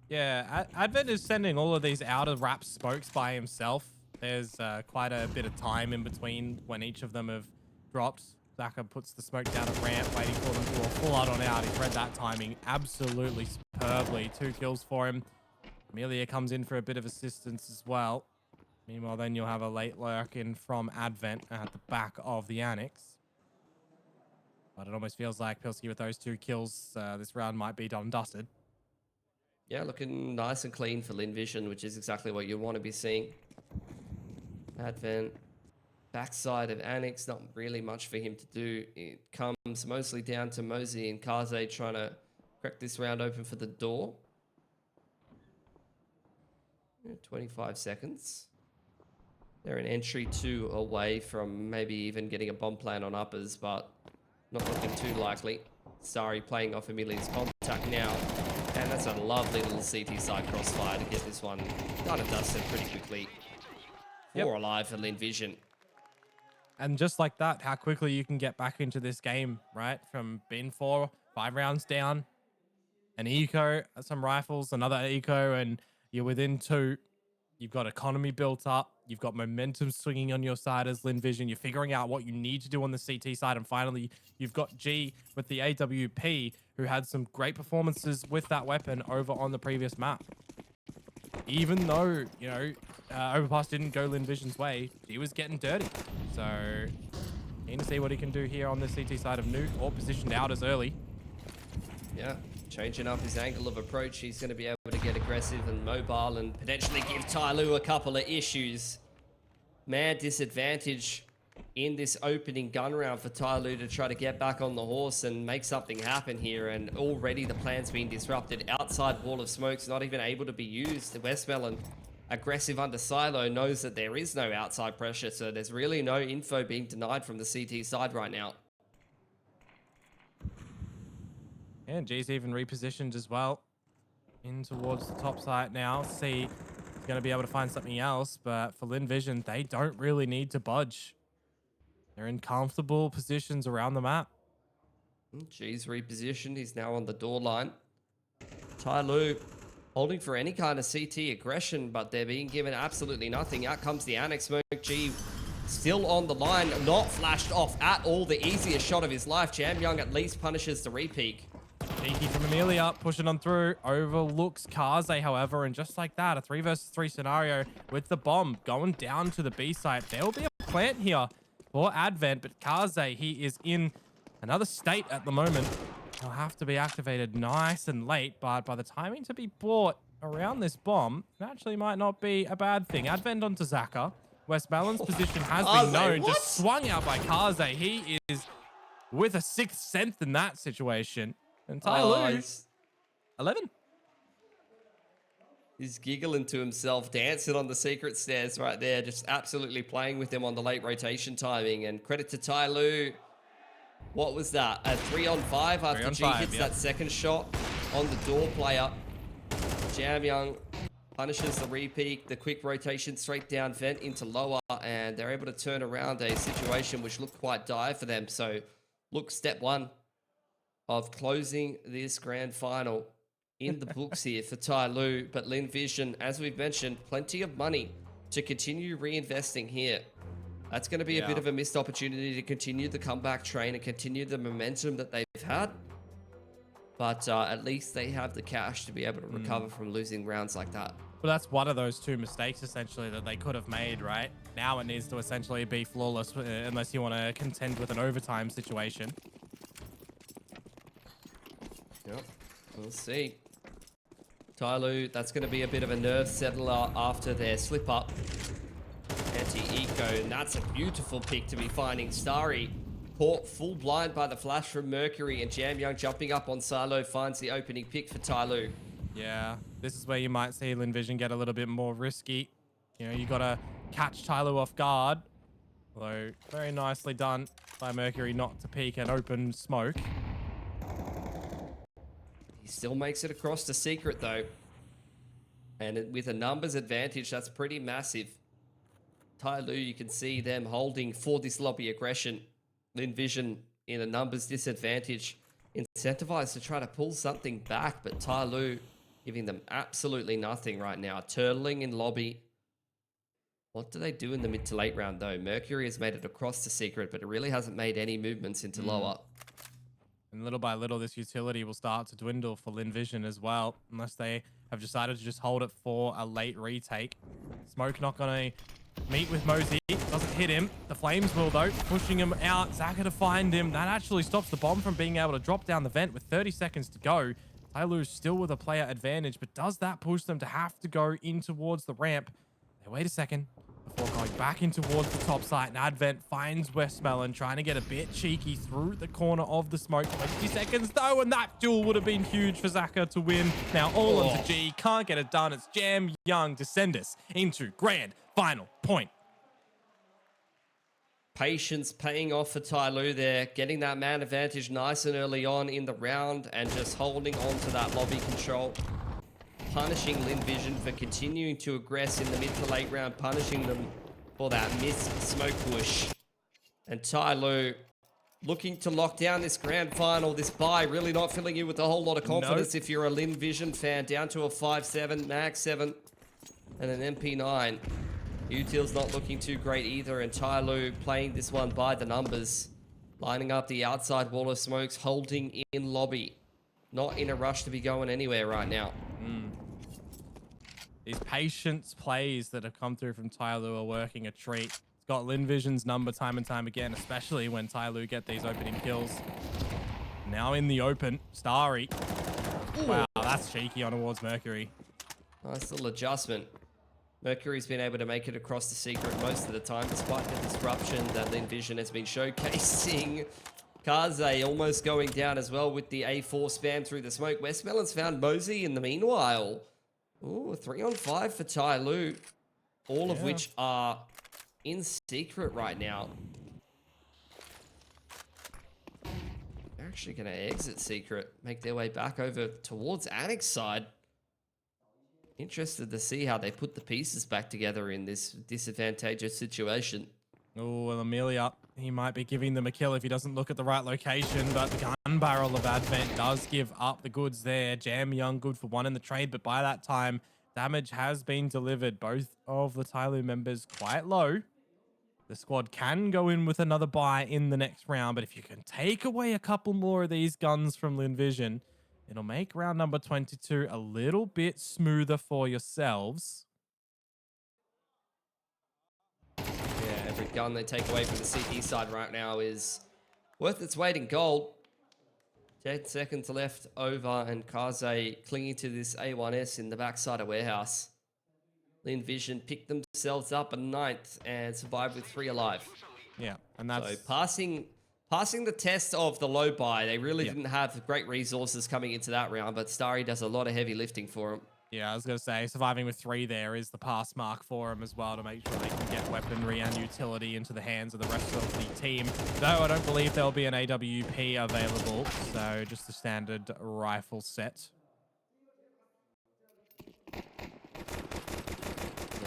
Speaker 2: Yeah, Advent is sending all of these outer wrap smokes by himself. There's quite a bit of time in between when each of them have dropped. Zaka puts the smoke down at ramp, waiting for them to do a full on out. He's read that timing absolutely superbly. 2 kills for him. Emilia comes in for a bit of assistance as well. Meanwhile, then you'll have a late lurk in from Advent at the back of the Annex. But it almost feels like Pilsky with those 2 kills, this round might be done and dusted.
Speaker 1: Yeah, looking nice and clean for Lynn Vision, which is exactly what you want to be seeing. Advent, backside of Annex, not really much for him to do. It comes mostly down to Mosey and Kaze trying to crack this round open for the door. 25 seconds. They're an entry 2 away from maybe even getting a bomb plan on uppers, but not looking too likely. Sorry, playing off Emilia's contact now. And that's a lovely little CT side crossfire to get this one done and dusted pretty quickly. 4 alive for Lynn Vision.
Speaker 2: And just like that, how quickly you can get back into this game, right? From being 5 rounds down, an eco, some rifles, another eco, and you're within 2. You've got economy built up. You've got momentum swinging on your side as Lynn Vision. You're figuring out what you need to do on the CT side. And finally, you've got G with the AWP, who had some great performances with that weapon over on the previous map. Even though, you know, Overpass didn't go Lynn Vision's way, he was getting dirty. So, keen to see what he can do here on the CT side of Nuke, or positioned out as early.
Speaker 1: Yeah, changing up his angle of approach. He's going to be able to get aggressive and mobile and potentially give TYLOO a couple of issues. Man, disadvantage in this opening gun round for TYLOO to try to get back on the horse and make something happen here. And already the plan's been disrupted. Outside wall of smoke's not even able to be used. The westmelon, aggressive under silo, knows that there is no outside pressure. So there's really no info being denied from the CT side right now.
Speaker 2: And G's even repositioned as well in towards the top side now. See, he's going to be able to find something else. But for Lynn Vision, they don't really need to budge. They're in comfortable positions around the map.
Speaker 1: G's repositioned. He's now on the door line. TYLOO holding for any kind of CT aggression, but they're being given absolutely nothing. Out comes the Annex smoke. G still on the line, not flashed off at all. The easiest shot of his life. JamYoung at least punishes the repeak.
Speaker 2: Cheeky from Emilia, pushing on through, overlooks Kaze, however, and just like that, a 3 versus 3 scenario with the bomb going down to the B site. There will be a plant here for Advent, but Kaze, he is in another state at the moment. He'll have to be activated nice and late, but by the timing to be bought around this bomb, it actually might not be a bad thing. Advent onto Zaka. westmelon's position has been known, just swung out by Kaze. He is with a 6th sense in that situation. And TYLOO, 11.
Speaker 1: He's giggling to himself, dancing on the secret stairs right there, just absolutely playing with him on the late rotation timing. And credit to TYLOO. What was that? A 3-on-5 after G hits that second shot on the door player. JamYoung punishes the repeat, the quick rotation straight down vent into lower, and they're able to turn around a situation which looked quite dire for them. So look, step 1 of closing this grand final in the books here for TYLOO. But Lynn Vision, as we've mentioned, plenty of money to continue reinvesting here. That's going to be a bit of a missed opportunity to continue the comeback train and continue the momentum that they've had. But at least they have the cash to be able to recover from losing rounds like that.
Speaker 2: Well, that's one of those 2 mistakes, essentially, that they could have made, right? Now it needs to essentially be flawless unless you want to contend with an overtime situation.
Speaker 1: Yep, we'll see. TYLOO, that's going to be a bit of a nerve settler after their slip up. Anti-eco, and that's a beautiful pick to be finding. Starry caught full blind by the flash from Mercury, and JamYoung jumping up on Silo finds the opening pick for TYLOO.
Speaker 2: Yeah, this is where you might see Lynn Vision get a little bit more risky. You know, you got to catch TYLOO off guard. Although, very nicely done by Mercury not to peek an open smoke.
Speaker 1: He still makes it across the secret, though. And with a numbers advantage, that's pretty massive. TYLOO, you can see them holding for this lobby aggression. Lynn Vision in a numbers disadvantage, incentivized to try to pull something back, but TYLOO, giving them absolutely nothing right now. Turtling in lobby. What do they do in the mid to late round, though? Mercury has made it across the secret, but it really hasn't made any movements into lower.
Speaker 2: And little by little, this utility will start to dwindle for Lynn Vision as well, unless they have decided to just hold it for a late retake. Smoke not going to meet with Mosey. Doesn't hit him. The Flames will, though, pushing him out. Zaka to find him. That actually stops the bomb from being able to drop down the vent with 30 seconds to go. TYLOO still with a player advantage, but does that push them to have to go in towards the ramp? They wait a second before going back in towards the top site. And Advent finds westmelon, trying to get a bit cheeky through the corner of the smoke. 20 seconds though, and that duel would have been huge for Zaka to win. Now all onto G, can't get it done. It's JamYoung to send us into grand final point.
Speaker 1: Patience paying off for TYLOO there, getting that man advantage nice and early on in the round and just holding on to that lobby control. Punishing Lynn Vision for continuing to aggress in the mid to late round, punishing them for that missed smoke push. And TYLOO looking to lock down this grand final, this bye, really not filling you with a whole lot of confidence if you're a Lynn Vision fan, down to a 5-7, max 7, and an MP9. Util's not looking too great either, and TYLOO playing this one by the numbers. Lining up the outside wall of smokes, holding in lobby. Not in a rush to be going anywhere right now.
Speaker 2: These patience plays that have come through from TYLOO are working a treat. It's got Lynn Vision's number time and time again, especially when TYLOO get these opening kills. Now in the open, Starry. Wow, that's cheeky on towards Mercury.
Speaker 1: Nice little adjustment. Mercury's been able to make it across the secret most of the time, despite the disruption that Lynn Vision has been showcasing. Kaze almost going down as well with the A4 spam through the smoke. westmelon's found Mosey in the meanwhile. Ooh, 3-on-5 for TYLOO. All of which are in secret right now. They're actually going to exit secret, make their way back over towards Annex side. Interested to see how they put the pieces back together in this disadvantageous situation.
Speaker 2: Oh, well, Emilia, he might be giving them a kill if he doesn't look at the right location, but the gun barrel of Advent does give up the goods there. JamYoung good for one in the trade, but by that time, damage has been delivered. Both of the TYLOO members quite low. The squad can go in with another buy in the next round, but if you can take away a couple more of these guns from Lynn Vision, it'll make round number 22 a little bit smoother for yourselves.
Speaker 1: Every gun they take away from the CT side right now is worth its weight in gold. 10 seconds left over, and Kaze clinging to this A1S in the backside of warehouse. Lynn Vision picked themselves up a 9th and survived with 3 alive.
Speaker 2: Yeah, and that's...
Speaker 1: So passing the test of the low buy. They really didn't have great resources coming into that round, but Starry does a lot of heavy lifting for them.
Speaker 2: Yeah, I was going to say, surviving with 3 there is the pass mark for him as well, to make sure they can get weaponry and utility into the hands of the rest of the team. Though I don't believe there'll be an AWP available, so just a standard rifle set.
Speaker 1: Yeah,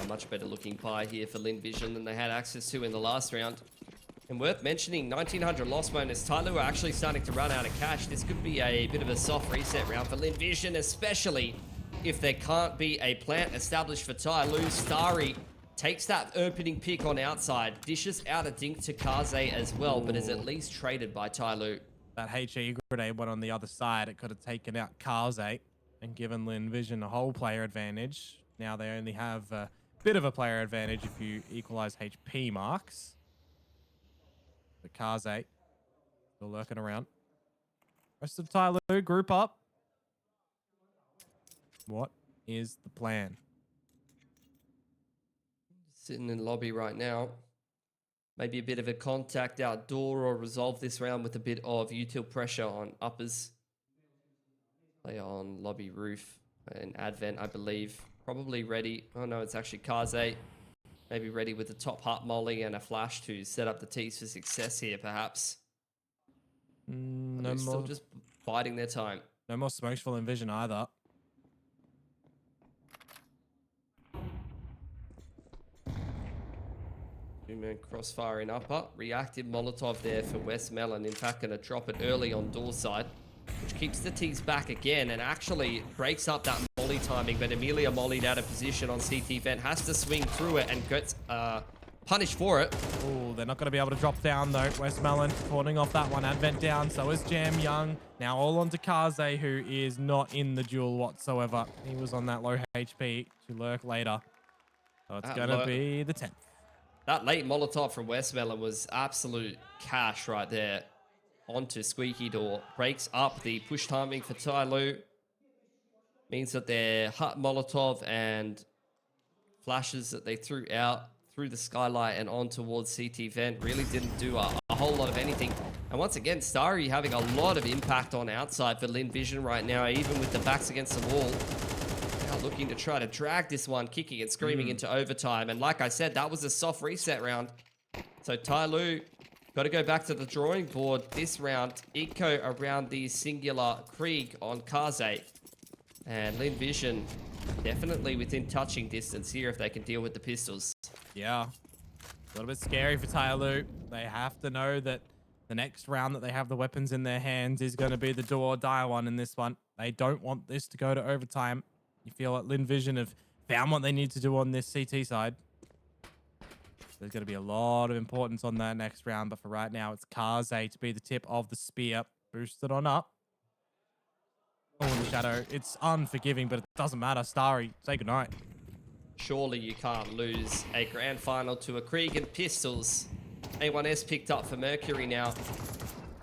Speaker 1: much better looking pie here for Lynn Vision than they had access to in the last round. And worth mentioning, 1900 loss bonus. TYLOO are actually starting to run out of cash. This could be a bit of a soft reset round for Lynn Vision, especially if there can't be a plant established for TYLOO. Starry takes that opening pick on outside, dishes out a dink to Kaze as well, but is at least traded by TYLOO.
Speaker 2: That HE grenade went on the other side. It could have taken out Kaze and given Lynn Vision a whole player advantage. Now they only have a bit of a player advantage if you equalize HP marks. But Kaze still lurking around. Rest of TYLOO group up. What is the plan?
Speaker 1: Sitting in lobby right now. Maybe a bit of a contact outdoor, or resolve this round with a bit of util pressure on uppers. Play on lobby roof and Advent, I believe. Probably ready. Oh no, it's actually Kaze. Maybe ready with a top hut molly and a flash to set up the tees for success here, perhaps.
Speaker 2: No
Speaker 1: They're
Speaker 2: more.
Speaker 1: still just biding their time.
Speaker 2: No more smokes for Lynn Vision either.
Speaker 1: Two-man crossfire in upper. Reactive Molotov there for westmelon. In fact, going to drop it early on door side, which keeps the tees back again and actually breaks up that molly molly timing, but Emilia mollied out of position on CT vent, has to swing through it and gets punished for it.
Speaker 2: Oh, they're not going to be able to drop down though. westmelon cornering off that one. Advent down. So is JamYoung. Now all onto Kaze, who is not in the duel whatsoever. He was on that low HP to lurk later. So it's going to be the 10th.
Speaker 1: That late Molotov from westmelon was absolute cash right there. Onto Squeaky Door. Breaks up the push timing for TYLOO. Means that their hut Molotov and flashes that they threw out through the skylight and on towards CT vent really didn't do a whole lot of anything. And once again, Starry having a lot of impact on outside for Lynn Vision right now, even with the backs against the wall. Now looking to try to drag this one, kicking and screaming into overtime. And like I said, that was a soft reset round. So TYLOO got to go back to the drawing board this round. Eco around the singular Krieg on Kaze. And Lynn Vision definitely within touching distance here if they can deal with the pistols.
Speaker 2: Yeah. A little bit scary for TYLOO. They have to know that the next round that they have the weapons in their hands is going to be the do or die one in this one. They don't want this to go to overtime. You feel like Lynn Vision have found what they need to do on this CT side. There's going to be a lot of importance on that next round, but for right now, it's Kaze to be the tip of the spear. Boosted on up. Oh, in the shadow. It's unforgiving, but it doesn't matter. Starry, say goodnight.
Speaker 1: Surely you can't lose a grand final to a Krieg and pistols. A1S picked up for Mercury now.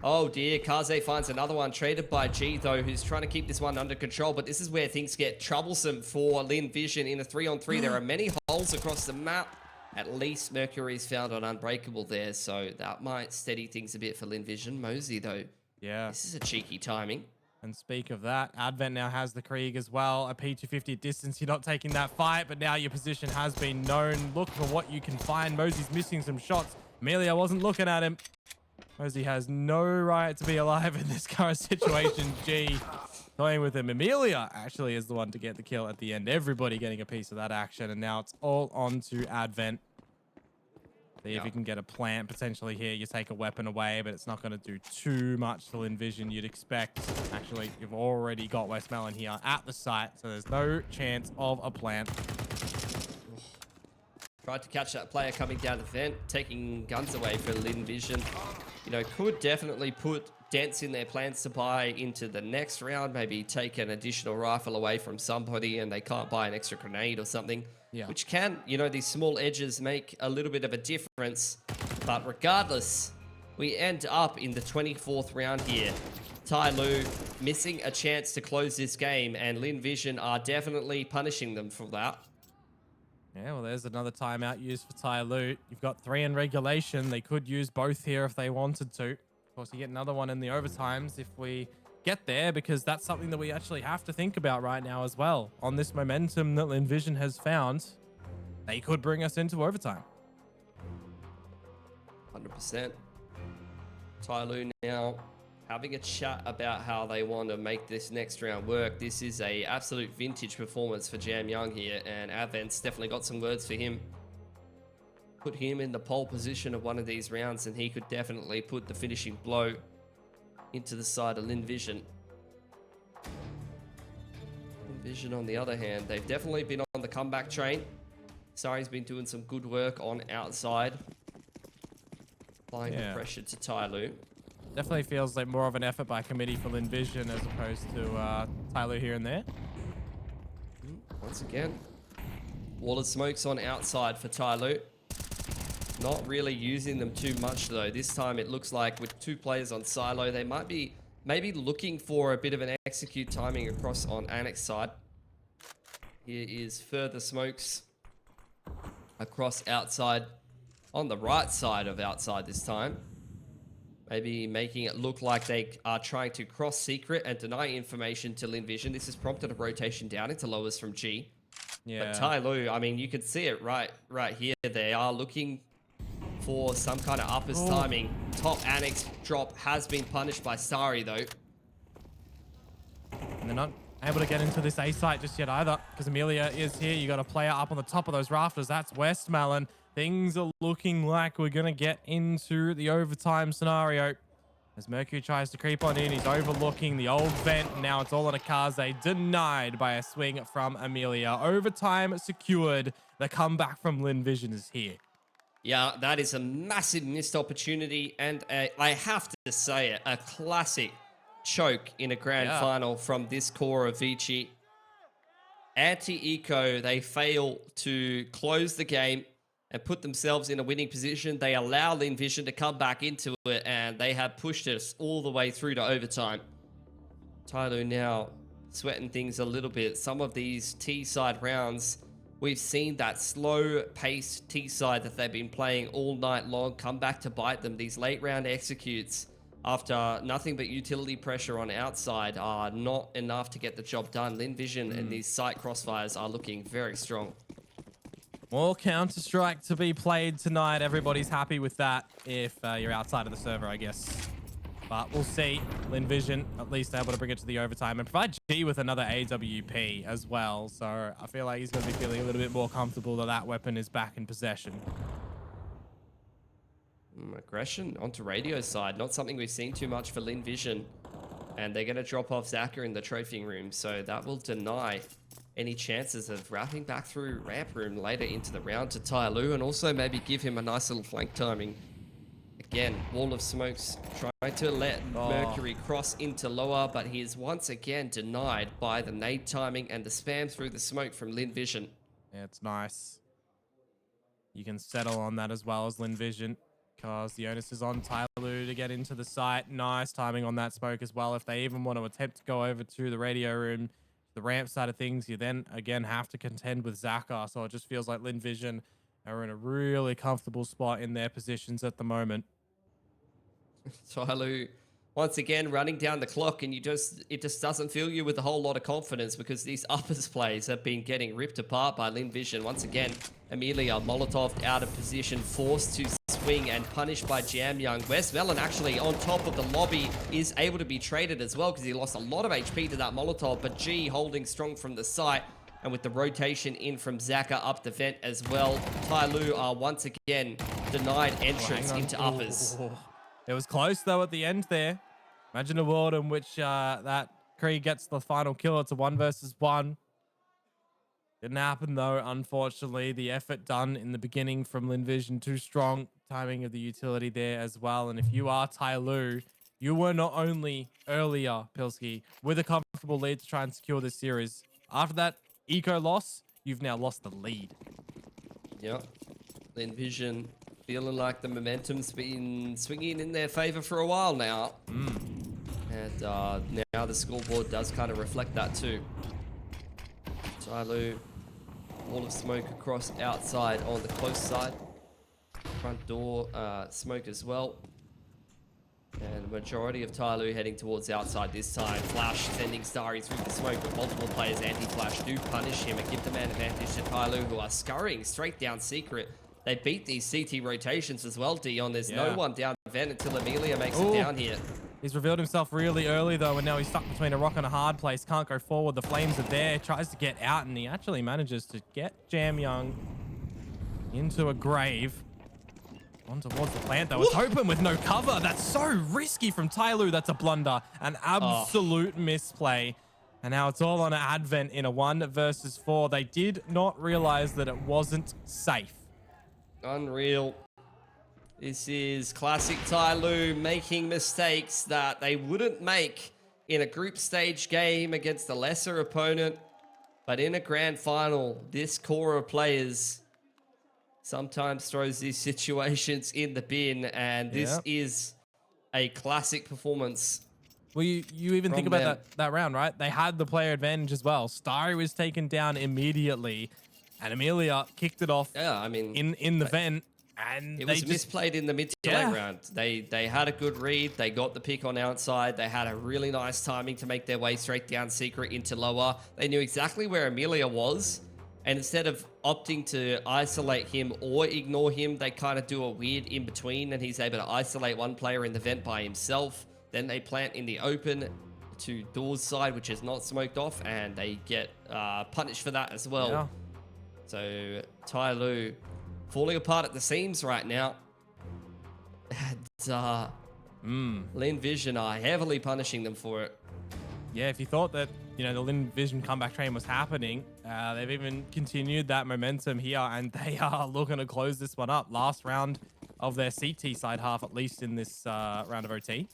Speaker 1: Oh dear, Kaze finds another one traded by G though, who's trying to keep this one under control, but this is where things get troublesome for Lynn Vision in a 3-on-3. There are many holes across the map. At least Mercury's found on Unbreakable there, so that might steady things a bit for Lynn Vision. Mosey though,
Speaker 2: yeah,
Speaker 1: this is a cheeky timing.
Speaker 2: And speak of that, Advent now has the Krieg as well. A P250 at distance. You're not taking that fight, but now your position has been known. Look for what you can find. Mosey's missing some shots. Emilia wasn't looking at him. Mosey has no right to be alive in this current situation. G toying with him. Emilia actually is the one to get the kill at the end. Everybody getting a piece of that action, and now it's all on to Advent. See if you can get a plant potentially here. You take a weapon away, but it's not going to do too much to Lynn Vision you'd expect. Actually, you've already got westmelon here at the site, so there's no chance of a plant.
Speaker 1: Tried to catch that player coming down the vent, taking guns away for Lynn Vision. You know, could definitely put dents in their plans to buy into the next round. Maybe take an additional rifle away from somebody and they can't buy an extra grenade or something. Yeah. Which can, you know, these small edges make a little bit of a difference. But regardless, we end up in the 24th round here. TYLOO missing a chance to close this game, and Lynn Vision are definitely punishing them for that.
Speaker 2: Yeah, well, there's another timeout used for TYLOO. You've got 3 in regulation. They could use both here if they wanted to. Of course, you get another one in the overtimes if we get there, because that's something that we actually have to think about right now as well. On this momentum that Lynn Vision has found, they could bring us into overtime.
Speaker 1: 100%. TYLOO now having a chat about how they want to make this next round work. This is a absolute vintage performance for JamYoung here, and Advent's definitely got some words for him. Put him in the pole position of one of these rounds, and he could definitely put the finishing blow into the side of Lynn Vision. Lynn Vision, on the other hand, they've definitely been on the comeback train. Sari's been doing some good work on outside, applying the pressure to TYLOO.
Speaker 2: Definitely feels like more of an effort by committee for Lynn Vision as opposed to TYLOO here and there.
Speaker 1: Once again, wall of smokes on outside for TYLOO. Not really using them too much though. This time it looks like with 2 players on silo, they might be maybe looking for a bit of an execute timing across on Annex side. Here is further smokes across outside on the right side of outside this time. Maybe making it look like they are trying to cross secret and deny information to Lynn Vision. This has prompted a rotation down into lowers from G. Yeah. But TYLOO, I mean, you can see it right here. They are looking for some kind of uppers timing. Top Annex drop has been punished by Starry though.
Speaker 2: And they're not able to get into this A site just yet either, because Emilia is here. You got a player up on the top of those rafters. That's westmelon. Things are looking like we're going to get into the overtime scenario. As Mercury tries to creep on in, he's overlooking the old vent. Now it's all on Akaze, denied by a swing from Emilia. Overtime secured. The comeback from Lynn Vision is here.
Speaker 1: Yeah, that is a massive missed opportunity, and I have to say it, a classic choke in a grand final from this core of Vici. Anti-Eco, they fail to close the game and put themselves in a winning position. They allow Lynn Vision to come back into it, and they have pushed us all the way through to overtime. TYLOO now sweating things a little bit. Some of these T-side rounds, we've seen that slow-paced T-side that they've been playing all night long come back to bite them. These late-round executes, after nothing but utility pressure on outside, are not enough to get the job done. Lynn Vision and these site crossfires are looking very strong.
Speaker 2: More Counter-Strike to be played tonight. Everybody's happy with that if you're outside of the server, I guess. But we'll see. Lynn Vision at least able to bring it to the overtime and provide G with another AWP as well. So I feel like he's going to be feeling a little bit more comfortable that that weapon is back in possession.
Speaker 1: Aggression onto radio side. Not something we've seen too much for Lynn Vision. And they're going to drop off Zaka in the trophy room. So that will deny any chances of wrapping back through ramp room later into the round to TYLOO, and also maybe give him a nice little flank timing. Again, wall of smokes trying to let Mercury cross into lower, but he is once again denied by the nade timing and the spam through the smoke from Lynn Vision.
Speaker 2: Yeah, it's nice. You can settle on that as well as Lynn Vision, because the onus is on TYLOO to get into the site. Nice timing on that smoke as well. If they even want to attempt to go over to the radio room, the ramp side of things, you then again have to contend with Zaka. So it just feels like Lynn Vision are in a really comfortable spot in their positions at the moment.
Speaker 1: TYLOO once again running down the clock, and it just doesn't fill you with a whole lot of confidence, because these uppers plays have been getting ripped apart by Lynn Vision. Once again, Emilia Molotov out of position, forced to swing and punished by JamYoung. westmelon actually on top of the lobby is able to be traded as well, because he lost a lot of HP to that Molotov, but G holding strong from the site, and with the rotation in from Zaka up the vent as well, TYLOO are once again denied entrance into uppers.
Speaker 2: It was close though at the end there. Imagine a world in which that Kree gets the final kill. It's a 1 versus 1. Didn't happen though, unfortunately. The effort done in the beginning from Lynn Vision, too strong. Timing of the utility there as well. And if you are TYLOO, you were not only earlier, Pilski, with a comfortable lead to try and secure this series. After that eco loss, you've now lost the lead. Yep.
Speaker 1: Lynn Vision feeling like the momentum's been swinging in their favor for a while now. And now the scoreboard does kind of reflect that too. TYLOO, wall of smoke across outside on the close side. Front door smoke as well. And the majority of TYLOO heading towards outside this time. Flash sending Starry through the smoke, but multiple players anti-flash do punish him and give the man advantage to TYLOO, who are scurrying straight down secret. They beat these CT rotations as well, Dion. There's no one down the vent until Emilia makes it down here.
Speaker 2: He's revealed himself really early though, and now he's stuck between a rock and a hard place. Can't go forward. The flames are there. Tries to get out, and he actually manages to get JamYoung into a grave. On towards the plant though. It's open with no cover. That's so risky from TYLOO. That's a blunder. An absolute misplay. And now it's all on an advent in a 1 versus 4. They did not realize that it wasn't safe.
Speaker 1: Unreal. This is classic TYLOO making mistakes that they wouldn't make in a group stage game against a lesser opponent. But in a grand final, this core of players sometimes throws these situations in the bin. And this is a classic performance.
Speaker 2: Well, you even think about that round, right? They had the player advantage as well. Starry was taken down immediately. And Emilia kicked it off in the vent. And
Speaker 1: it was misplayed in the mid to late round. They had a good read. They got the pick on outside. They had a really nice timing to make their way straight down secret into lower. They knew exactly where Emilia was. And instead of opting to isolate him or ignore him, they kind of do a weird in between. And he's able to isolate one player in the vent by himself. Then they plant in the open to doors side, which is not smoked off. And they get punished for that as well. Yeah. So TYLOO falling apart at the seams right now. And Lynn Vision are heavily punishing them for it.
Speaker 2: Yeah, if you thought that, you know, the Lynn Vision comeback train was happening, they've even continued that momentum here, and they are looking to close this one up. Last round of their CT side half, at least in this round of OT.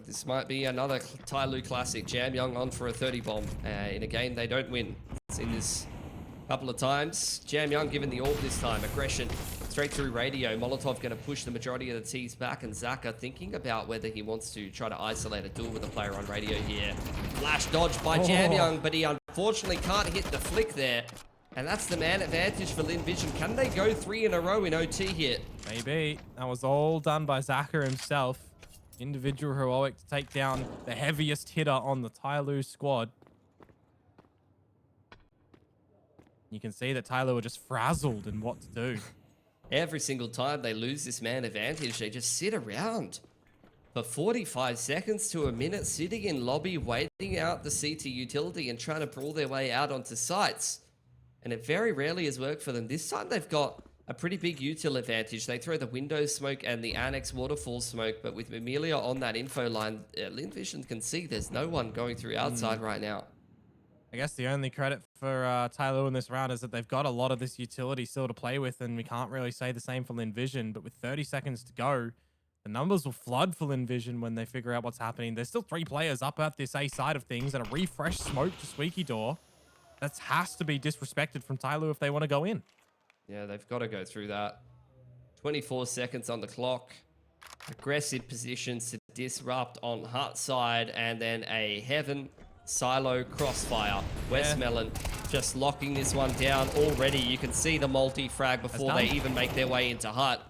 Speaker 1: This might be another TYLOO classic. JamYoung on for a 30 bomb in a game they don't win. Seen this a couple of times. JamYoung given the orb this time. Aggression straight through radio. Molotov going to push the majority of the T's back, and Zaka thinking about whether he wants to try to isolate a duel with a player on radio here. Flash dodged by JamYoung, but he unfortunately can't hit the flick there. And that's the man advantage for Lynn Vision. Can they go 3 in a row in OT here?
Speaker 2: Maybe. That was all done by Zaka himself. Individual heroic to take down the heaviest hitter on the TYLOO squad. You can see that TYLOO are just frazzled in what to do.
Speaker 1: Every single time they lose this man advantage, they just sit around for 45 seconds to a minute, sitting in lobby, waiting out the CT utility and trying to brawl their way out onto sites. And it very rarely has worked for them. This time they've got a pretty big util advantage. They throw the Windows smoke and the Annex waterfall smoke, but with Emilia on that info line, Lynn Vision can see there's no one going through outside right now.
Speaker 2: I guess the only credit for TYLOO in this round is that they've got a lot of this utility still to play with, and we can't really say the same for Lynn Vision. But with 30 seconds to go, the numbers will flood for Lynn Vision when they figure out what's happening. There's still 3 players up at this A side of things, and a refresh smoke to Squeaky Door. That has to be disrespected from TYLOO if they want to go in.
Speaker 1: Yeah, they've got to go through that. 24 seconds on the clock. Aggressive positions to disrupt on Hut side, and then a Heaven silo crossfire. Westmelon just locking this one down already. You can see the multi-frag before they even make their way into Hut.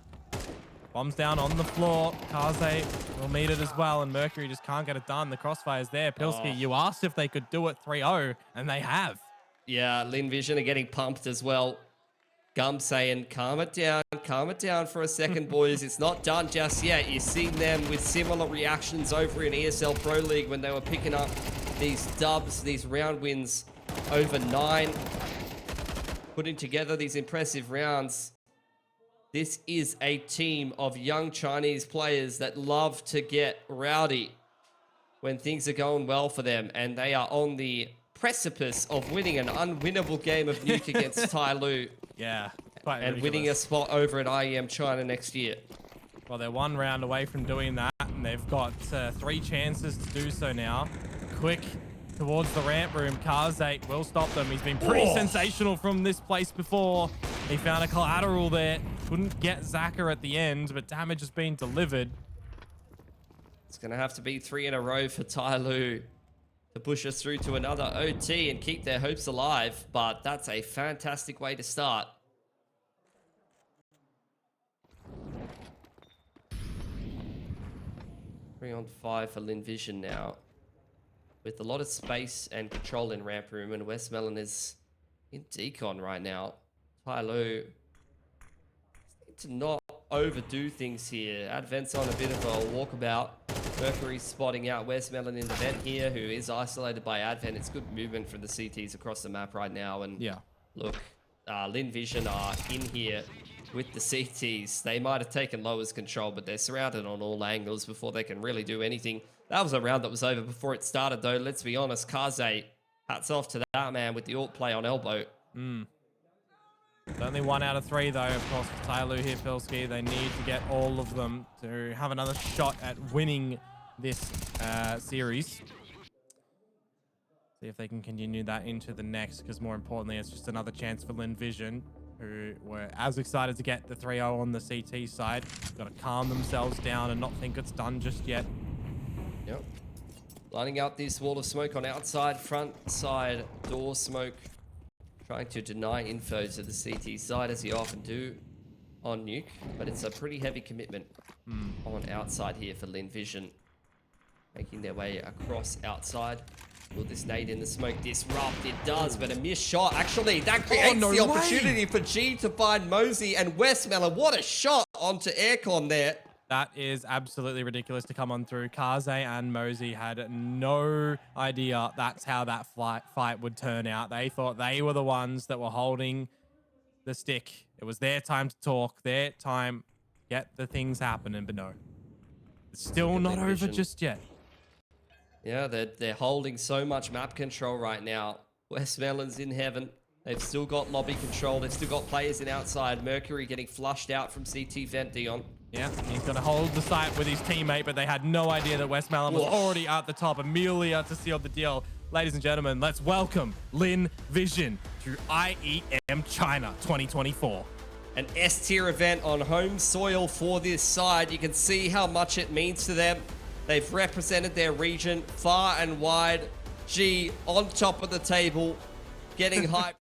Speaker 2: Bombs down on the floor. Kaze will meet it as well, and Mercury just can't get it done. The crossfire's there. Pilsky, you asked if they could do it 3-0, and they have.
Speaker 1: Yeah, Lynn Vision are getting pumped as well. Gum saying, calm it down for a second, boys. It's not done just yet. You're seeing them with similar reactions over in ESL Pro League when they were picking up these dubs, these round wins over 9, putting together these impressive rounds. This is a team of young Chinese players that love to get rowdy when things are going well for them, and they are on the precipice of winning an unwinnable game of Nuke against TYLOO.
Speaker 2: Yeah, quite
Speaker 1: and
Speaker 2: ridiculous.
Speaker 1: winning a spot over at IEM China next year.
Speaker 2: Well, they're 1 round away from doing that, and they've got 3 chances to do so now. Quick towards the ramp room. Kaze will stop them. He's been pretty sensational from this place before. He found a collateral there. Couldn't get Zaka at the end, but damage has been delivered.
Speaker 1: It's going to have to be 3 in a row for TYLOO to push us through to another OT and keep their hopes alive, but that's a fantastic way to start. Three on 5 for Lynn Vision now, with a lot of space and control in ramp room, and Westmelon is in decon right now. TYLOO need to not overdo things here. Advent's on a bit of a walkabout. Mercury spotting out Westmelon in the vent here, who is isolated by Advent. It's good movement from the CTs across the map right now. And
Speaker 2: yeah,
Speaker 1: look, Lynn Vision are in here with the CTs. They might have taken lowers control, but they're surrounded on all angles before they can really do anything. That was a round that was over before it started, though. Let's be honest, Kaze, hats off to that man with the ult play on elbow.
Speaker 2: It's only 1 out of 3, though, of course, for TYLOO here, Pilsky. They need to get all of them to have another shot at winning this series. See if they can continue that into the next, because more importantly, it's just another chance for Lynn Vision, who were as excited to get the 3-0 on the CT side. Got to calm themselves down and not think it's done just yet.
Speaker 1: Yep. Lining up this wall of smoke on outside, front side, door smoke. Trying to deny info to the CT side, as you often do on Nuke. But it's a pretty heavy commitment on outside here for Lynn Vision. Making their way across outside. Will this nade in the smoke disrupt? It does, but a missed shot. Actually, that creates the opportunity for G to find Mosey and Westmelon. What a shot onto Aircon there.
Speaker 2: That is absolutely ridiculous to come on through. Kaze and Mosey had no idea that's how that fight would turn out. They thought they were the ones that were holding the stick. It was their time to talk, their time to get the things happening, but no. Still not over
Speaker 1: vision.
Speaker 2: just yet.
Speaker 1: Yeah, they're holding so much map control right now. westmelon's in heaven. They've still got lobby control. They've still got players in outside. Mercury getting flushed out from CT vent, Dion.
Speaker 2: Yeah, he's going to hold the site with his teammate, but they had no idea that westmelon was already at the top. Emilia to seal the deal. Ladies and gentlemen, let's welcome Lynn Vision to IEM China 2024.
Speaker 1: An S-tier event on home soil for this side. You can see how much it means to them. They've represented their region far and wide. G on top of the table, getting hyped.